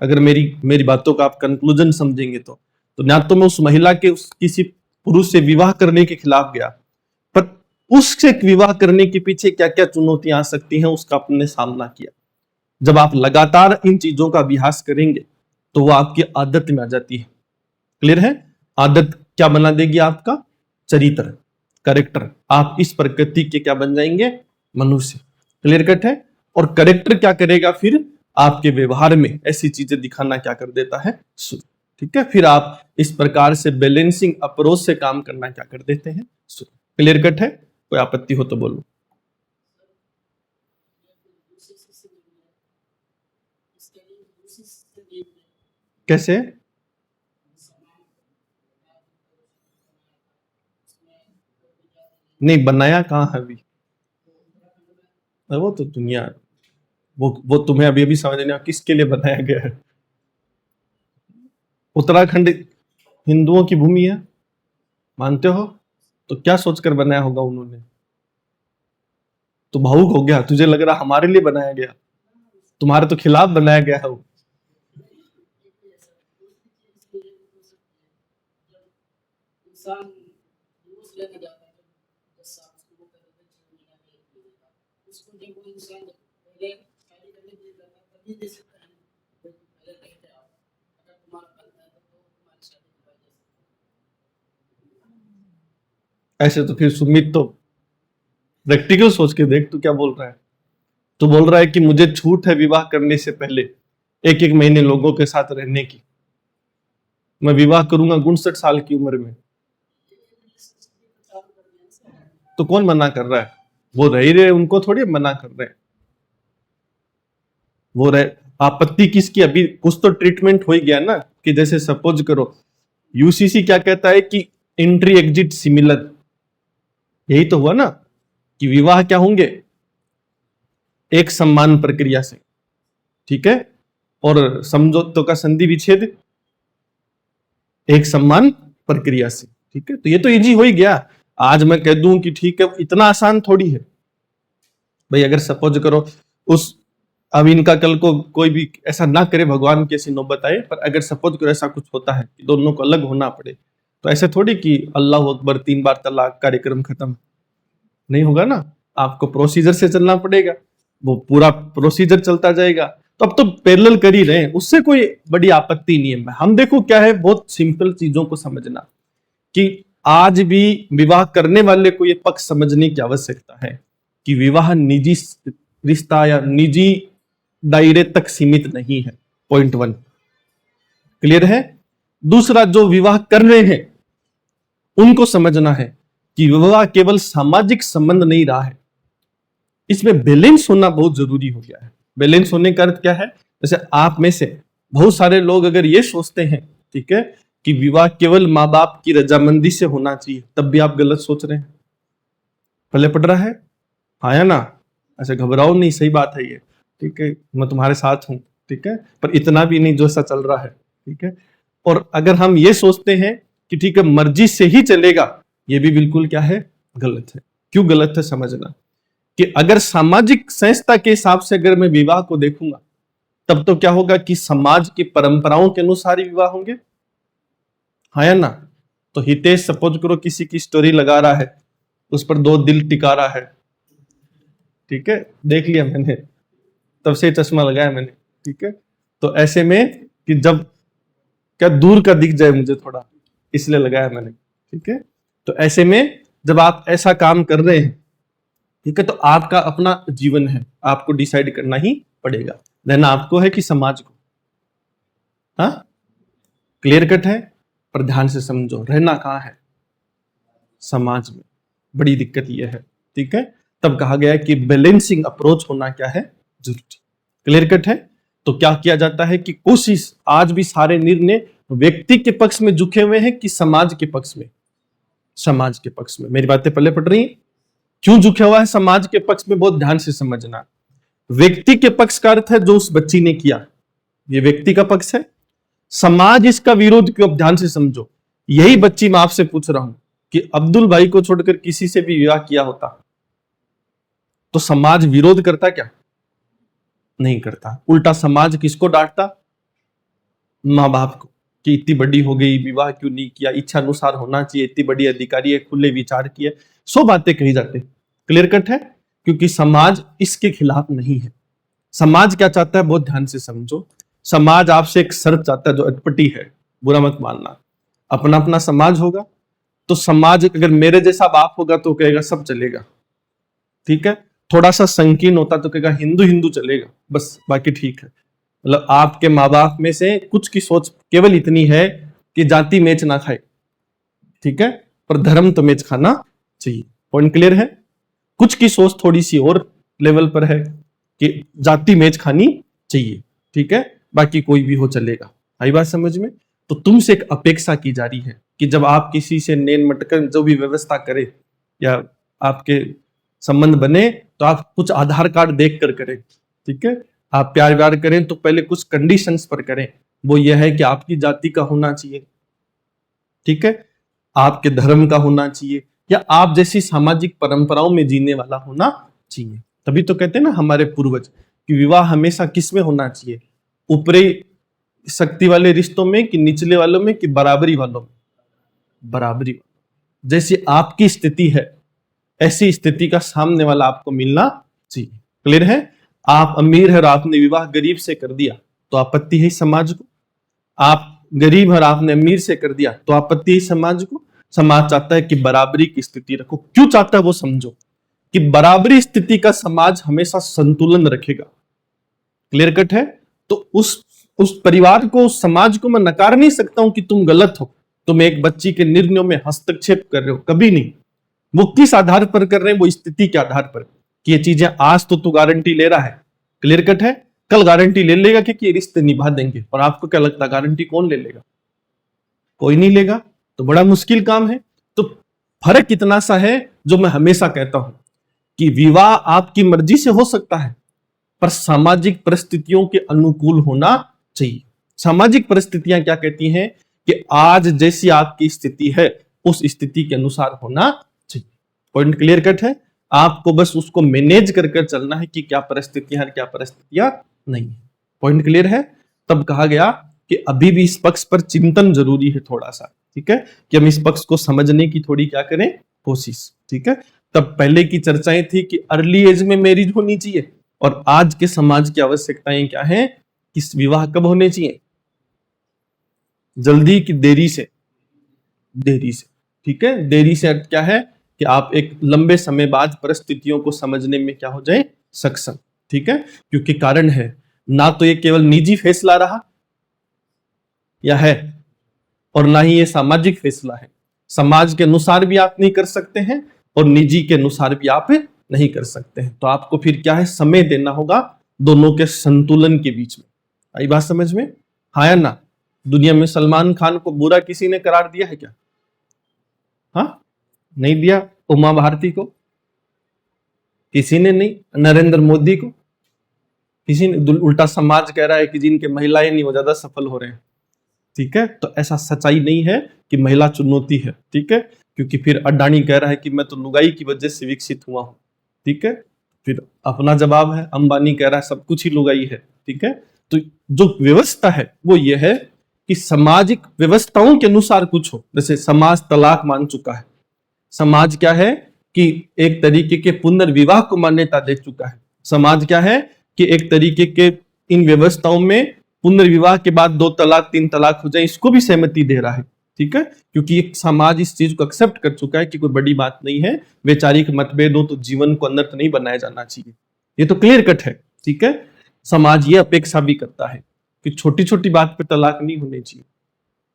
अगर मेरी बातों का आप कंक्लूजन समझेंगे तो ना तो मैं उस महिला के किसी पुरुष से विवाह करने के खिलाफ गया, पर उससे विवाह करने के पीछे क्या क्या चुनौतियां आ सकती हैं उसका अपने सामना किया। जब आप लगातार इन चीजों का अभ्यास करेंगे तो वो आपकी आदत में आ जाती है। क्लियर है? आदत क्या बना देगी, आपका चरित्र, करेक्टर। आप इस प्रकृति के क्या बन जाएंगे, मनुष्य। क्लियर कट है? और करेक्टर क्या करेगा फिर, आपके व्यवहार में ऐसी चीजें दिखाना क्या कर देता है, शुरू। ठीक है, फिर आप इस प्रकार से बैलेंसिंग अप्रोच से काम करना क्या कर देते हैं, शुरू। क्लियर कट है? कोई आपत्ति हो तो बोलो। कैसे? नहीं बनाया कहाँ है अभी, वो तो दुनिया, वो तुम्हें अभी अभी समझ नहीं आया किसके लिए बनाया गया है। उत्तराखंड हिंदुओं की भूमि है, मानते हो? तो क्या सोचकर बनाया होगा उन्होंने? तो भावुक हो गया, तुझे लग रहा हमारे लिए बनाया गया, तुम्हारे तो खिलाफ बनाया गया है वो। ऐसे तो फिर सुमित तो प्रैक्टिकल सोच के देख, तू क्या बोल रहा है। तू बोल रहा है कि मुझे छूट है विवाह करने से पहले 1-1 महीने लोगों के साथ रहने की, मैं विवाह करूंगा 59 साल की उम्र में। तो कौन मना कर रहा है, वो रह ही रहे, उनको थोड़ी मना कर रहे हैं। वो रहे, आपत्ति किसकी, अभी कुछ तो ट्रीटमेंट हो ही गया ना, कि जैसे सपोज करो यूसीसी क्या कहता है कि एंट्री एग्जिट सिमिलर, यही तो हुआ ना कि विवाह क्या होंगे, एक सम्मान प्रक्रिया से, ठीक है, और समझौतों का संधि विच्छेद एक सम्मान प्रक्रिया से। ठीक है, तो ये तो इजी हो ही गया। आज मैं कह दूं कि ठीक है, इतना आसान थोड़ी है, भाई अगर सपोज करो उस, अब इनका कल को कोई भी ऐसा ना करे, भगवान की ऐसी नौबत आए, पर अगर सपोज करो ऐसा कुछ होता है कि दोनों को अलग होना पड़े, तो ऐसे थोड़ी कि अल्लाह अकबर 3 बार तलाक, कार्यक्रम खत्म, नहीं होगा ना। आपको प्रोसीजर से चलना पड़ेगा, वो पूरा प्रोसीजर चलता जाएगा। तो अब तो पैरेलल कर ही रहे हैं, उससे कोई बड़ी आपत्ति नहीं है। हम देखो क्या है, बहुत सिंपल चीजों को समझना, कि आज भी विवाह करने वाले को ये पक्ष समझने की आवश्यकता है कि विवाह निजी रिश्ता या निजी दायरे तक सीमित नहीं है। पॉइंट 1 क्लियर है। दूसरा, जो विवाह कर रहे हैं उनको समझना है कि विवाह केवल सामाजिक संबंध नहीं रहा है, इसमें बैलेंस होना बहुत जरूरी हो गया है। बैलेंस होने का अर्थ क्या है, जैसे आप में से बहुत सारे लोग अगर ये सोचते हैं, ठीक है, कि विवाह केवल माँ बाप की रजामंदी से होना चाहिए, तब भी आप गलत सोच रहे हैं। पहले पड़ रहा है, आया ना, ऐसे घबराओ नहीं, सही बात है ये, ठीक है, मैं तुम्हारे साथ हूं, ठीक है, पर इतना भी नहीं जो ऐसा चल रहा है, ठीक है। और अगर हम ये सोचते हैं कि ठीक है मर्जी से ही चलेगा, ये भी बिल्कुल क्या है, गलत है। क्यों गलत है समझना, कि अगर सामाजिक संस्था के हिसाब से अगर मैं विवाह को देखूंगा, तब तो क्या होगा कि समाज की परंपराओं के अनुसार ही विवाह होंगे, है ना। तो हितेश सपोज करो किसी की स्टोरी लगा रहा है, उस पर 2 दिल टिका रहा है, ठीक है, देख लिया मैंने, तब से चश्मा लगाया मैंने, ठीक है। तो ऐसे में कि जब क्या दूर का दिख जाए मुझे थोड़ा, इसलिए लगाया मैंने, ठीक है। तो ऐसे में जब आप ऐसा काम कर रहे हैं, ठीक है, तो आपका अपना जीवन है, आपको डिसाइड करना ही पड़ेगा, रहना आपको है कि समाज को। हाँ, क्लियर कट है। पर ध्यान से समझो, रहना कहाँ है, समाज में। बड़ी दिक्कत यह है, ठीक है। तब कहा गया कि बैलेंसिंग अप्रोच होना क्या है, जरूरी। क्लियर कट है। तो क्या किया जाता है कि कोशिश, आज भी सारे निर्णय व्यक्ति के पक्ष में झुके हुए हैं कि समाज के पक्ष में, समाज के पक्ष में। मेरी बातें पहले पढ़ रही हैं, क्यों झुका हुआ है समाज के पक्ष में, बहुत ध्यान से समझना। व्यक्ति के पक्ष का अर्थ है जो उस बच्ची ने किया, ये व्यक्ति का पक्ष है। समाज इसका विरोध क्यों, अब ध्यान से समझो। यही बच्ची मैं आपसे पूछ रहा हूं कि अब्दुल भाई को छोड़कर किसी से भी विवाह किया होता तो समाज विरोध करता क्या, नहीं करता। उल्टा समाज किसको डांटता, माँ बाप को, कि इतनी बड़ी हो गई, विवाह क्यों नहीं किया, इच्छा अनुसार होना चाहिए, इतनी बड़ी अधिकारी है, खुले विचार की है, 100 बातें कही जाती। क्लियर कट है। क्योंकि समाज इसके खिलाफ नहीं है। समाज क्या चाहता है, बहुत ध्यान से समझो। समाज आपसे एक शर्त चाहता है जो अटपटी है, बुरा मत मानना। अपना अपना समाज होगा, तो समाज अगर मेरे जैसा बाप होगा तो कहेगा सब चलेगा, ठीक है। थोड़ा सा संकीर्ण होता तो कहेगा हिंदू हिंदू चलेगा, बस, बाकी ठीक है। मतलब आपके माँ बाप में से कुछ की सोच केवल इतनी है कि जाति मैच ना खाए, ठीक है, पर धर्म तो मैच खाना चाहिए। पॉइंट क्लियर है। कुछ की सोच थोड़ी सी और लेवल पर है कि जाति मैच खानी चाहिए, ठीक है, बाकी कोई भी हो चलेगा। आई बात समझ में। तो तुमसे एक अपेक्षा की जा रही है कि जब आप किसी से नैन मटकर जो भी व्यवस्था करे या आपके संबंध बने, तो आप कुछ आधार कार्ड देख कर करें, ठीक है। आप प्यार व्यार करें तो पहले कुछ कंडीशंस पर करें। वो यह है कि आपकी जाति का होना चाहिए, ठीक है, आपके धर्म का होना चाहिए, या आप जैसी सामाजिक परंपराओं में जीने वाला होना चाहिए। तभी तो कहते हैं ना हमारे पूर्वज कि विवाह हमेशा किस में होना चाहिए, ऊपरी शक्ति वाले रिश्तों में कि निचले वालों में कि बराबरी वालों में, बराबरी। जैसी आपकी स्थिति है ऐसी स्थिति का सामने वाला आपको मिलना चाहिए। क्लियर है। आप अमीर है और आपने विवाह गरीब से कर दिया तो आपत्ति है समाज को। आप गरीब और आपने अमीर से कर दिया तो आपत्ति है समाज को। समाज चाहता है कि बराबरी की स्थिति रखो। क्यों चाहता है वो समझो, कि बराबरी स्थिति का समाज हमेशा संतुलन रखेगा। क्लियर कट है। तो उस परिवार को, उस समाज को मैं नकार नहीं सकता हूं कि तुम गलत हो, तुम एक बच्ची के निर्णयों में हस्तक्षेप कर रहे हो, कभी नहीं। वो किस आधार पर कर रहे हैं, वो स्थिति के आधार पर कि ये चीजें आज तो तू गारंटी ले रहा है, क्लियर कट है, कल गारंटी ले लेगा कि ये रिश्ते निभा देंगे। और आपको क्या लगता है गारंटी कौन ले लेगा, कोई नहीं लेगा, तो बड़ा मुश्किल काम है। तो फर्क इतना सा है, जो मैं हमेशा कहता हूं कि विवाह आपकी मर्जी से हो सकता है पर सामाजिक परिस्थितियों के अनुकूल होना चाहिए। सामाजिक परिस्थितियां क्या कहती हैं कि आज जैसी आपकी स्थिति है उस स्थिति के अनुसार होना चाहिए। पॉइंट क्लियर कट है। आपको बस उसको मैनेज कर कर चलना है कि क्या परिस्थितियां क्या परिस्थितियां नहीं है। पॉइंट क्लियर है? तब कहा गया कि अभी भी इस पक्ष पर चिंतन जरूरी है थोड़ा सा, ठीक है, कि हम इस पक्ष को समझने की थोड़ी क्या करें, कोशिश, ठीक है। तब पहले की चर्चाएं थी कि अर्ली एज में मैरिज होनी चाहिए, और आज के समाज की आवश्यकताएं क्या है कि विवाह कब होने चाहिए, जल्दी की देरी से, देरी से, ठीक है। देरी से क्या है कि आप एक लंबे समय बाद परिस्थितियों को समझने में क्या हो जाए, सक्षम, ठीक है। क्योंकि कारण है, ना तो ये केवल निजी फैसला रहा या है, और ना ही ये सामाजिक फैसला है। समाज के अनुसार भी आप नहीं कर सकते हैं और निजी के अनुसार भी आप नहीं कर सकते हैं। तो आपको फिर क्या है, समय देना होगा दोनों के संतुलन के बीच में। आई बात समझ में? हाँ या ना? दुनिया में सलमान खान को बुरा किसी ने करार दिया है क्या? हाँ, नहीं दिया। उमा भारती को किसी ने नहीं, नरेंद्र मोदी को किसी ने। उल्टा समाज कह रहा है कि जिनके महिलाएं नहीं वो ज्यादा सफल हो रहे हैं, ठीक है। तो ऐसा सच्चाई नहीं है कि महिला चुनौती है, ठीक है। क्योंकि फिर अडानी कह रहा है कि मैं तो लुगाई की वजह से विकसित हुआ हूं, ठीक है। फिर अपना जवाब है, अंबानी कह रहा है सब कुछ ही लुगाई है, ठीक है। तो जो व्यवस्था है वो ये है कि सामाजिक व्यवस्थाओं के अनुसार कुछ हो। जैसे समाज तलाक मान चुका है, समाज क्या है कि एक तरीके के पुनर्विवाह को मान्यता दे चुका है। समाज क्या है कि एक तरीके के इन व्यवस्थाओं में पुनर्विवाह के बाद 2 तलाक 3 तलाक हो जाए, इसको भी सहमति दे रहा है, ठीक है। क्योंकि एक समाज इस चीज को एक्सेप्ट कर चुका है कि कोई बड़ी बात नहीं है, वैचारिक मतभेद हो तो जीवन को अनर्थ नहीं बनाया जाना चाहिए। ये तो क्लियर कट है, ठीक है। समाज ये अपेक्षा भी करता है कि छोटी छोटी बात पे तलाक नहीं होनी चाहिए,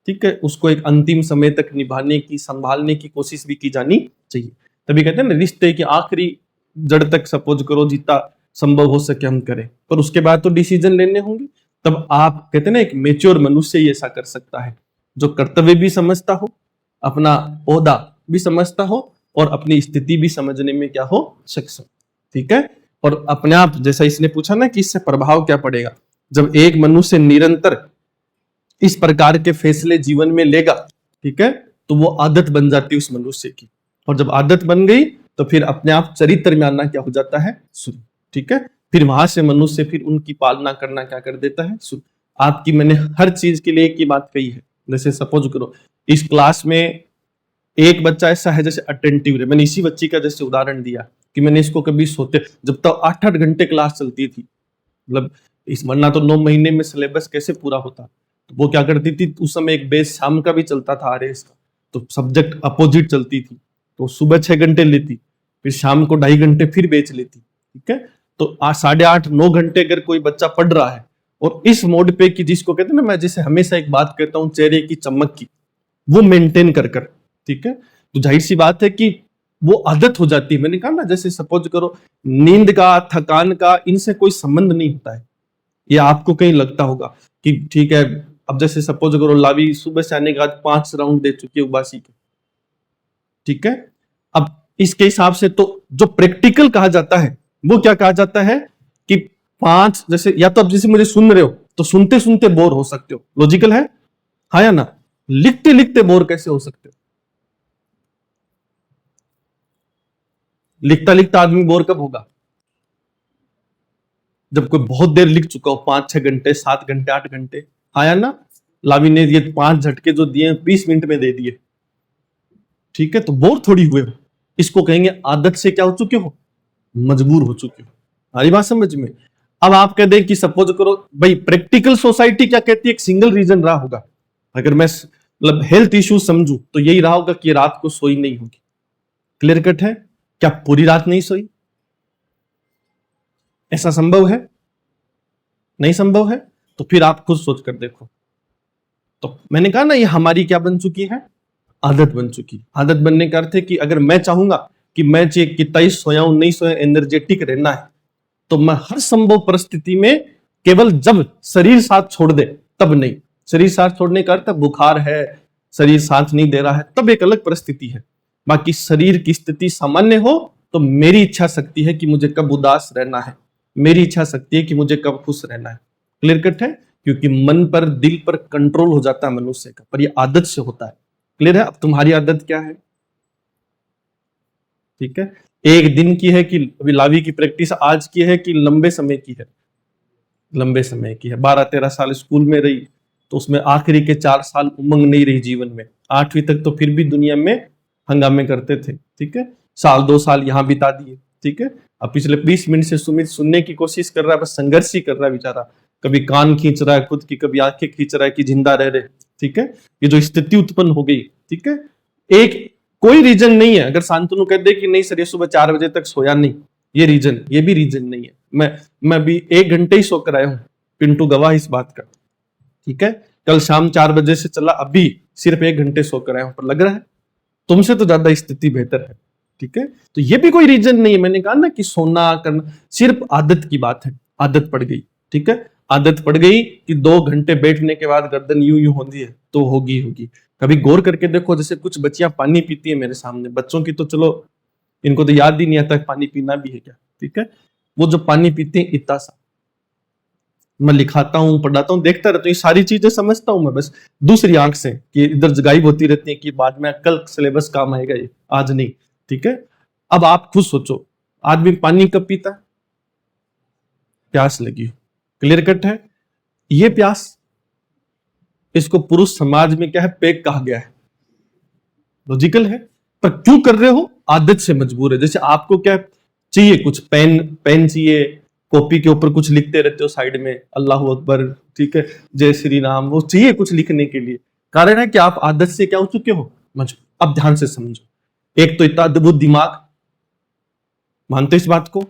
ठीक है। उसको एक अंतिम समय तक निभाने की, संभालने की कोशिश भी की जानी चाहिए। तभी कहते हैं ना, रिश्ते की आखिरी जड़ तक सपोज करो जितना संभव हो सके हम करें, पर उसके बाद तो डिसीजन लेने होंगे। तब आप कहते हैं ना, एक मेच्योर मनुष्य ही ऐसा कर सकता है, जो कर्तव्य भी समझता हो, अपना ओहदा भी समझता हो, और अपनी स्थिति भी समझने में क्या हो, सक्षम, ठीक है। और अपने आप, जैसा इसने पूछा ना कि इससे प्रभाव क्या पड़ेगा, जब एक मनुष्य निरंतर इस प्रकार के फैसले जीवन में लेगा, ठीक है, तो वो आदत बन जाती है उस मनुष्य की। और जब आदत बन गई तो फिर अपने आप चरित्र में आना क्या हो जाता है, शुरू, ठीक है। फिर वहां से मनुष्य फिर उनकी पालना करना क्या कर देता है, शुरू। आपकी मैंने हर चीज के लिए एक ही बात कही है। जैसे सपोज करो इस क्लास में एक बच्चा ऐसा है जैसे अटेंटिव है, मैंने इसी बच्ची का जैसे उदाहरण दिया कि मैंने इसको कभी सोते, जब तक 8-8 घंटे क्लास चलती थी, मतलब इस, वरना तो 9 महीने में सिलेबस कैसे पूरा होता। तो वो क्या करती थी, उस समय एक बेस शाम का भी चलता था आरएस का, तो सब्जेक्ट अपोजिट चलती थी, तो सुबह 6 घंटे लेती, फिर शाम को 2.5 घंटे फिर बेच लेती, ठीक है। तो 8-8-9 घंटे अगर कोई बच्चा पढ़ रहा है और इस मोड पे कि जिसको कहते हैं ना, मैं जैसे हमेशा एक बात कहता हूँ चेहरे की चमक की, वो मेंटेन कर कर, ठीक है, तो जाहिर सी बात है कि वो आदत हो जाती है। मैंने कहा ना, जैसे सपोज करो नींद का, थकान का, इनसे कोई संबंध नहीं होता है। ये आपको कहीं लगता होगा कि ठीक है, अब जैसे सपोज करो लावी सुबह से आने के बाद 5 राउंड दे चुकी है उबासी के, ठीक है। अब इसके हिसाब से तो जो प्रैक्टिकल कहा जाता है वो क्या कहा जाता है कि 5, जैसे या तो अब जैसे मुझे सुन रहे हो तो सुनते सुनते बोर हो सकते हो, लॉजिकल है, हाँ या ना? लिखते लिखते बोर कैसे हो सकते हो? लिखता लिखता आदमी बोर कब होगा? जब कोई बहुत देर लिख चुका हो, 5-6 घंटे, 7 घंटे, 8 घंटे, हाँ या ना? लावी ने ये 5 झटके जो दिए 20 मिनट में दे दिए, ठीक है, तो बोर थोड़ी हुए हो। इसको कहेंगे आदत से क्या हो चुके हो, मजबूर हो चुके हो। हमारी बात समझ में? अब आप कह दें कि सपोज करो भाई प्रैक्टिकल सोसाइटी क्या कहती है, एक सिंगल रीजन रहा होगा, अगर मैं मतलब हेल्थ इश्यू समझू तो यही रहा होगा कि रात को सोई नहीं होगी। क्लियर कट है? क्या पूरी रात नहीं सोई? ऐसा संभव है? नहीं संभव है। तो फिर आप खुद सोच कर देखो। तो मैंने कहा ना, ये हमारी क्या बन चुकी है, आदत बन चुकी। आदत बनने का अर्थ है कि अगर मैं चाहूंगा कि मैं चाहे कितना ही सोया हूं, नहीं सोया, एनर्जेटिक रहना है, तो मैं हर संभव परिस्थिति में, केवल जब शरीर साथ छोड़ दे तब नहीं। शरीर साथ छोड़ने का अर्थ बुखार है, शरीर साथ नहीं दे रहा है, तब एक अलग परिस्थिति है। बाकी शरीर की स्थिति सामान्य हो तो मेरी इच्छा शक्ति है कि मुझे कब उदास रहना है, मेरी इच्छा शक्ति है कि मुझे कब खुश रहना है। क्लियर कट है? क्योंकि मन पर, दिल पर कंट्रोल हो जाता है मनुष्य का, पर यह आदत से होता है। क्लियर है? अब तुम्हारी आदत क्या है? ठीक है, एक दिन की है कि अभी लावी की प्रैक्टिस आज की है कि लंबे समय की है? लंबे समय की है। 12-13 साल स्कूल में रही तो उसमें आखिरी के 4 साल उमंग नहीं रही जीवन में। 8वीं तक तो फिर भी दुनिया में हंगामे करते थे, ठीक है। साल 2 साल यहाँ बिता दिए, ठीक है। अब पिछले 20 मिनट से सुमित सुनने की कोशिश कर रहा है, बस संघर्ष ही कर रहा है बेचारा। कभी कान खींच रहा है खुद की, कभी आंखें खींच रहा है कि जिंदा रह रहे, ठीक है। ये जो स्थिति उत्पन्न हो गई, ठीक है, एक कोई रीजन नहीं है। अगर शांतनु कह दे कि नहीं सर ये सुबह 4 बजे तक सोया नहीं, ये रीजन, ये भी रीजन नहीं है। मैं अभी 1 घंटे ही सोकर आया हूं, पिंटू गवाह इस बात का, ठीक है। कल शाम 4 बजे से चला, अभी सिर्फ 1 घंटे सोकर आया हूं, पर लग रहा है तुमसे तो ज्यादा स्थिति बेहतर है, ठीक है। तो ये भी कोई रीजन नहीं है। मैंने कहा ना कि सोना करना सिर्फ आदत की बात है, आदत पड़ गई, ठीक है। आदत पड़ गई कि 2 घंटे बैठने के बाद गर्दन यूं यूं होती है तो होगी होगी। कभी गौर करके देखो, जैसे कुछ बच्चियां पानी पीती है मेरे सामने, बच्चों की तो चलो इनको तो याद ही नहीं आता पानी पीना भी है क्या, ठीक है। वो जो पानी पीते हैं इतना सा, मैं लिखाता हूँ, पढ़ाता हूँ, देखता रहता हूँ, ये सारी चीजें समझता हूँ मैं, बस दूसरी आंख से कि इधर गायब होती रहती है कि बाद में कल सिलेबस काम आएगा, ये आज नहीं, ठीक है। अब आप खुद सोचो, आदमी पानी कब पीता है? प्यास लगी हो, क्लियर कट है। ये प्यास, इसको पुरुष समाज में क्या है, पेग कहा गया है, लॉजिकल है। पर क्यों कर रहे हो? आदत से मजबूर है। जैसे आपको क्या चाहिए, कुछ पेन पेन चाहिए, कॉपी के ऊपर कुछ लिखते रहते हो साइड में, अल्लाह अकबर, ठीक है, जय श्री राम, वो चाहिए कुछ लिखने के लिए। कारण है कि आप आदत से क्या हो चुके हो, मजबूर। अब ध्यान से समझो, एक तो इतना अद्भुत दिमाग, मानते इस बात को?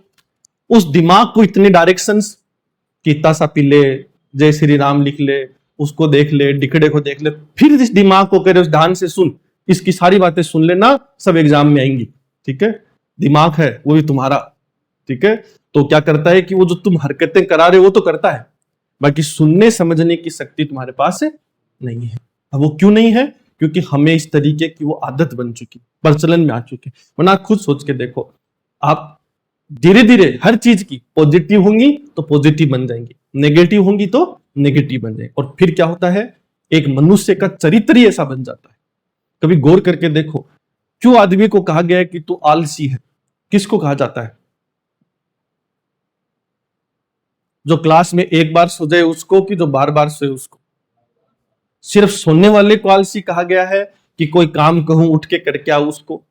उस दिमाग को इतने डायरेक्शंस कि इतना सा पी ले, जय श्री राम लिख ले, उसको देख ले, डिकड़े को देख ले, फिर इस दिमाग को करे उस ध्यान से सुन, इसकी सारी बातें सुन लेना, सब एग्जाम में आएंगी, ठीक है। दिमाग है वो भी तुम्हारा, ठीक है। तो क्या करता है कि वो जो तुम हरकतें करा रहे हो वो तो करता है, बाकी सुनने समझने की शक्ति तुम्हारे पास नहीं है। अब वो क्यों नहीं है? क्योंकि हमें इस तरीके की वो आदत बन चुकी, प्रचलन में आ चुकी। वरना खुद सोच के देखो, आप धीरे धीरे हर चीज की पॉजिटिव होंगी तो पॉजिटिव बन जाएंगी, नेगेटिव होंगी तो नेगेटिव बन जाएंगे, और फिर क्या होता है, एक मनुष्य का चरित्र ही ऐसा बन जाता है। कभी गौर करके देखो, क्यों आदमी को कहा गया है कि तू आलसी है? किसको कहा जाता है? जो क्लास में एक बार सो जाए उसको, कि जो बार बार सोए उसको? सिर्फ सोने वाले को आलसी कहा गया है कि कोई काम कहूं उठ के करके आओ उसको?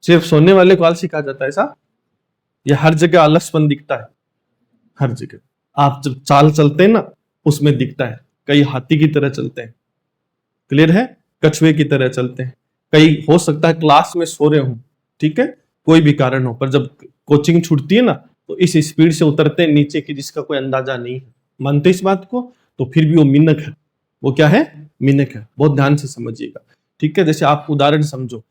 सिर्फ सोने वाले को आलसी कहा जाता है ऐसा? या हर जगह आलसपन दिखता है? हर जगह आप जब चाल चलते हैं ना, उसमें दिखता है। कई हाथी की तरह चलते हैं, क्लियर है, कछुए की तरह चलते हैं। कई हो सकता है क्लास में सो रहे हो, ठीक है, कोई भी कारण हो, पर जब कोचिंग छूटती है ना तो इस स्पीड से उतरते हैं नीचे की जिसका कोई अंदाजा नहीं है। मानते इस बात को? तो फिर भी वो मिनक है। वो क्या है? मिनक है। बहुत ध्यान से समझिएगा, ठीक है। जैसे आप उदाहरण समझो,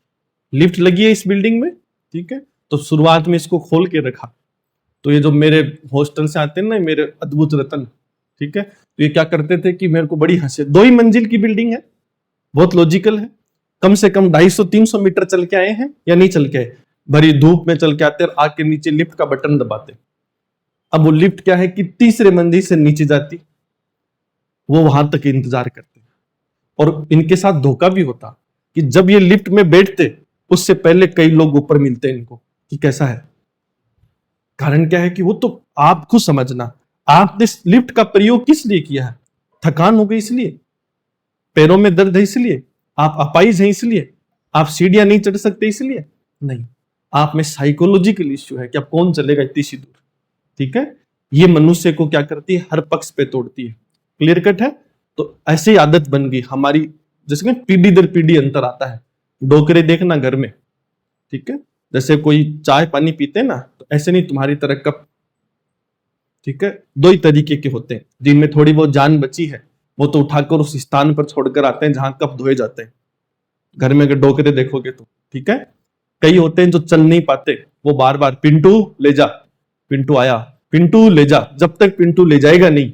लिफ्ट लगी है इस बिल्डिंग में, ठीक है, तो शुरुआत में इसको खोल के रखा, तो ये जो मेरे हॉस्टल से आते हैं ना, मेरे अद्भुत रतन, ठीक है, तो ये क्या करते थे कि मेरे को बड़ी हंसी, 2 ही मंजिल की बिल्डिंग है, बहुत लॉजिकल है, कम से कम 250-300 मीटर चल के आए हैं या नहीं चल के आए, भरी धूप में चल के आते और आके नीचे लिफ्ट का बटन दबाते। अब वो लिफ्ट क्या है कि तीसरे मंजिल से नीचे जाती, वो वहां तक इंतजार करते, और इनके साथ धोखा भी होता कि जब ये लिफ्ट में बैठते उससे पहले कई लोग ऊपर मिलते हैं इनको कि कैसा है। कारण क्या है कि वो तो आप खुद समझना, आपने लिफ्ट का प्रयोग किस लिए किया है? थकान हो गई इसलिए, पैरों में दर्द है इसलिए, आप अपाइज हैं इसलिए, आप सीढ़ियां नहीं चढ़ सकते इसलिए? नहीं, आप में साइकोलॉजिकल इश्यू है कि अब कौन चलेगा इतनी सी दूर, ठीक है। ये मनुष्य को क्या करती है, हर पक्ष पे तोड़ती है। क्लियर कट है? तो ऐसे ही आदत बन गई हमारी, जैसे पीढ़ी दर पीढ़ी अंतर आता है। डोकरे देखना घर में, ठीक है, जैसे कोई चाय पानी पीते ना, तो ऐसे नहीं तुम्हारी तरह कप, ठीक है। 2 ही तरीके के होते हैं, जिनमें थोड़ी बहुत जान बची है वो तो उठाकर उस स्थान पर छोड़कर आते हैं जहां कप धोए जाते हैं। घर में अगर डोकरे देखोगे तो, ठीक है। कई होते हैं जो चल नहीं पाते, वो बार बार पिंटू ले जा, पिंटू आया, पिंटू ले जा, जब तक पिंटू ले जाएगा नहीं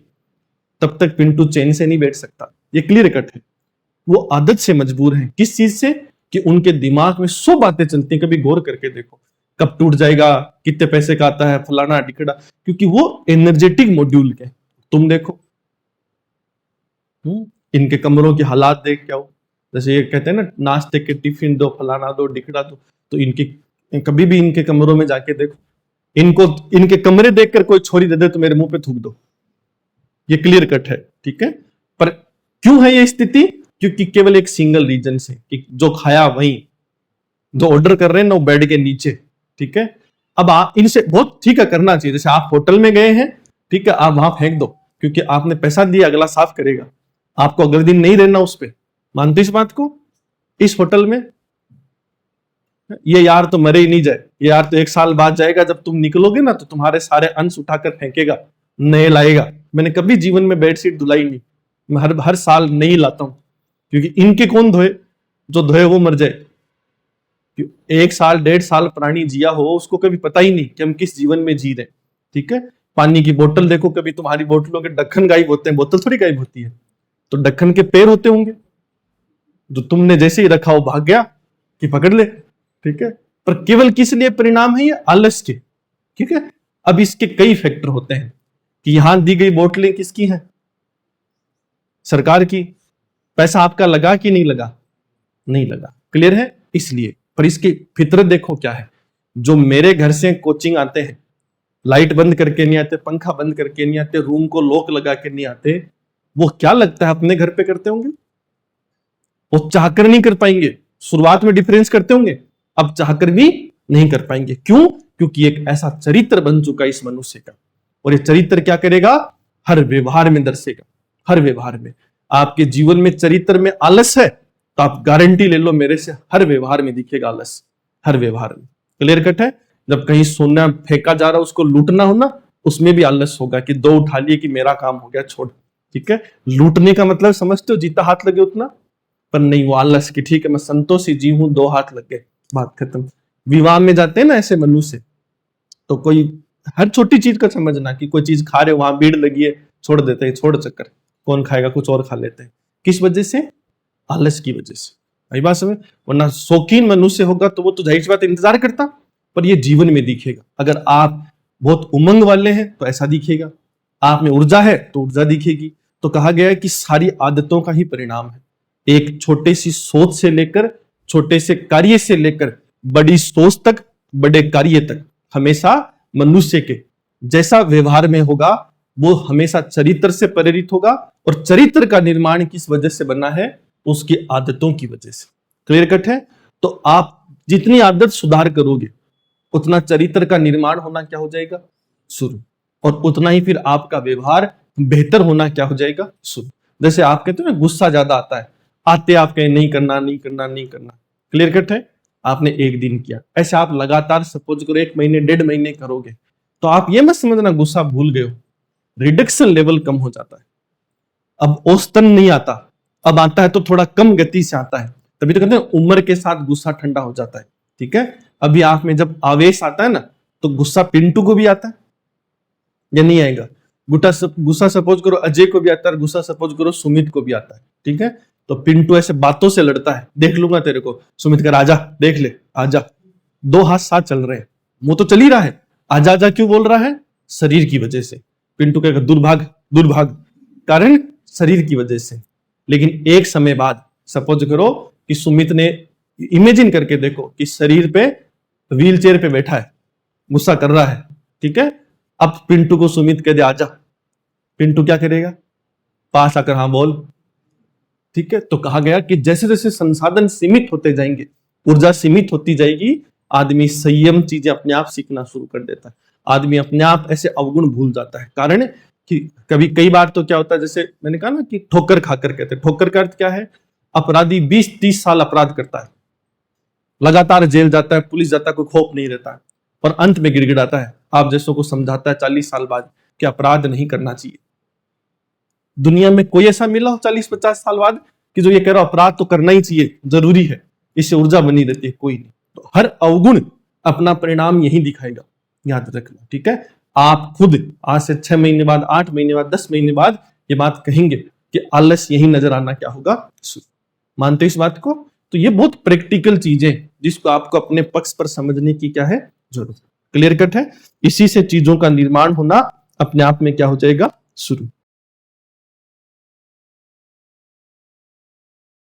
तब तक पिंटू चैन से नहीं बैठ सकता। ये क्लियर कट है। वो आदत से मजबूर है, किस चीज से? कि उनके दिमाग में 100 बातें चलती हैं। कभी गौर करके देखो, कब टूट जाएगा, कितने पैसे का आता है, फलाना टिकड़ा, क्योंकि वो एनर्जेटिक मॉड्यूल के। तुम देखो, इनके कमरों के हालात देख के आओ। जैसे ये कहते हैं ना, नाश्ते के टिफिन दो, फलाना दो, ढिकड़ा दो, तो इनकी कभी भी इनके कमरों में जाके देखो, इनको इनके कमरे देखकर कोई छोरी दे दे तो मेरे मुंह पे थूक दो, ये क्लियर कट है, ठीक है। पर क्यों है ये स्थिति? क्योंकि केवल एक सिंगल रीजन से कि जो खाया वही, जो ऑर्डर कर रहे हैं ना वो बेड के नीचे, ठीक है। अब आप इनसे बहुत ठीक है करना चाहिए, जैसे आप होटल में गए हैं, ठीक है, आप वहां फेंक दो क्योंकि आपने पैसा दिया, अगला साफ करेगा, आपको अगले दिन नहीं रहना उस पे। मानते इस बात को? इस होटल में ये यार तो मरे ही नहीं जाए, ये यार तो 1 साल बाद जाएगा, जब तुम निकलोगे ना तो तुम्हारे सारे अंश उठाकर फेंकेगा, नए लाएगा। मैंने कभी जीवन में बेडशीट धुलाई नहीं, मैं हर साल नई लाता हूं, क्योंकि इनके कौन धोए, जो धोए वो मर जाए। 1 साल 1.5 साल प्राणी जिया हो, उसको कभी पता ही नहीं कि हम किस जीवन में जी रहे, ठीक है। पानी की बोतल देखो, कभी तुम्हारी बोतलों के ढक्कन गायब होते हैं, बोतल थोड़ी गायब होती है, तो ढक्कन के पैर होते होंगे, जो तुमने जैसे ही रखा हो भाग गया कि पकड़ ले, ठीक है। पर केवल किस लिए परिणाम है ये? आलस के, ठीक है। अब इसके कई फैक्टर होते हैं कि यहां दी गई बोतलें किसकी हैं? सरकार की। पैसा आपका लगा कि नहीं लगा? नहीं लगा, क्लियर है। इसलिए पर इसकी फितरत देखो क्या है। जो मेरे घर से कोचिंग आते हैं, लाइट बंद करके नहीं आते, पंखा बंद करके नहीं आते, रूम को लॉक लगा के नहीं आते, वो क्या लगता है अपने घर पे करते होंगे? वो चाहकर नहीं कर पाएंगे। शुरुआत में डिफरेंस करते होंगे, अब चाहकर भी नहीं कर पाएंगे। क्यों? क्योंकि एक ऐसा चरित्र बन चुका इस मनुष्य का, और ये चरित्र क्या करेगा? हर व्यवहार में दर्शेगा, हर व्यवहार में। आपके जीवन में चरित्र में आलस है तो आप गारंटी ले लो मेरे से, हर व्यवहार में दिखेगा आलस, हर व्यवहार में। क्लियर कट है। जब कहीं सोना फेंका जा रहा है, उसको लूटना हो ना, उसमें भी आलस होगा कि 2 उठा लिए कि मेरा काम हो गया, छोड़, ठीक है। लूटने का मतलब समझते हो? जितना हाथ लगे उतना, पर नहीं, वो आलस की, ठीक है मैं संतोषी जी हूं, 2 हाथ लग गए, बात खत्म। विवाह में जाते हैं ना ऐसे मनुष्य, तो कोई हर छोटी चीज का समझना कि कोई चीज खा रहे हो, वहां भीड़ लगी है, छोड़ देते हैं, छोड़ चक्कर, कौन खाएगा, कुछ और खा लेते हैं। किस वजह से? आलस की वजह से। भाई बात समझ। वरना शौकीन मनुष्य होगा तो वो तो जाहिर सी बात इंतजार करता, पर ये जीवन में दिखेगा। अगर आप बहुत उमंग वाले हैं तो ऐसा दिखेगा, आप में ऊर्जा है तो ऊर्जा दिखेगी। तो कहा गया है कि सारी आदतों का ही परिणाम है। एक छोटे सी सोच से लेकर, छोटे से कार्य से लेकर, बड़ी सोच तक, बड़े कार्य तक, हमेशा मनुष्य के जैसा व्यवहार में होगा वो हमेशा चरित्र से प्रेरित होगा। और चरित्र का निर्माण किस वजह से बना है? उसकी आदतों की वजह से। क्लियर कट है। तो आप जितनी आदत सुधार करोगे उतना चरित्र का निर्माण होना क्या हो जाएगा? शुरू। और उतना ही फिर आपका व्यवहार बेहतर होना क्या हो जाएगा? शुरू। जैसे आप कहते हो ना गुस्सा ज्यादा आता है, आते आप कहें नहीं करना नहीं करना नहीं करना। क्लियर कट है। आपने एक दिन किया, ऐसे आप लगातार सपोज करो 1 महीने 1.5 महीने करोगे तो आप ये मत समझना गुस्सा भूल गए हो, रिडक्शन लेवल कम हो जाता है। अब औसतन नहीं आता, अब आता है तो थोड़ा कम गति से आता है। तभी तो कहते हैं उम्र के साथ गुस्सा ठंडा हो जाता है, ठीक है। अभी आप में जब आवेश आता है ना तो गुस्सा पिंटू को भी आता है या नहीं आएगा? गुस्सा सपोज करो अजय को भी आता है, गुस्सा सपोज करो सुमित को भी आता है, ठीक है। तो पिंटू ऐसे बातों से लड़ता है, देख लूंगा तेरे को, सुमित कर आजा, देख ले आजा, 2 हाथ साथ चल रहे हैं, मुंह तो चल ही रहा है, आजा आजा क्यों बोल रहा है? शरीर की वजह से। पिंटू कहेगा दुर्भाग दुर्भाग, कारण शरीर की वजह से। लेकिन एक समय बाद सपोज करो कि सुमित ने, इमेजिन करके देखो कि शरीर पे व्हील चेयर पे बैठा है, गुस्सा कर रहा है, ठीक है। अब पिंटू को सुमित कह दे आजा, पिंटू क्या करेगा? पास आकर हाँ बोल, ठीक है। तो कहा गया कि जैसे जैसे संसाधन सीमित होते जाएंगे, ऊर्जा सीमित होती जाएगी, आदमी संयम चीजें अपने आप सीखना शुरू कर देता है। आदमी अपने आप ऐसे अवगुण भूल जाता है। कारण कि कई बार तो क्या होता है, जैसे मैंने कहा ना कि ठोकर खाकर कहते हैं। ठोकर का अर्थ क्या है? अपराधी 20-30 साल अपराध करता है, लगातार जेल जाता है, पुलिस जाता है, कोई खौफ नहीं रहता है, और अंत में गिड़गिड़ाता है, आप जैसों को समझाता है 40 साल बाद कि अपराध नहीं करना चाहिए। दुनिया में कोई ऐसा मिला हो 40-50 साल बाद कि जो ये कह रहा अपराध तो करना ही चाहिए, जरूरी है, इससे ऊर्जा बनी रहती है? कोई नहीं। तो हर अवगुण अपना परिणाम यही दिखाएगा, याद रखना, ठीक है। आप खुद आज से 6 महीने बाद, 8 महीने बाद, 10 महीने बाद ये बात कहेंगे कि आलस यही नजर आना क्या होगा? मानते इस बात को? तो ये बहुत प्रैक्टिकल चीजें जिसको आपको अपने पक्ष पर समझने की क्या है? जरूरत। क्लियर कट है। इसी से चीजों का निर्माण होना अपने आप में क्या हो जाएगा? शुरू।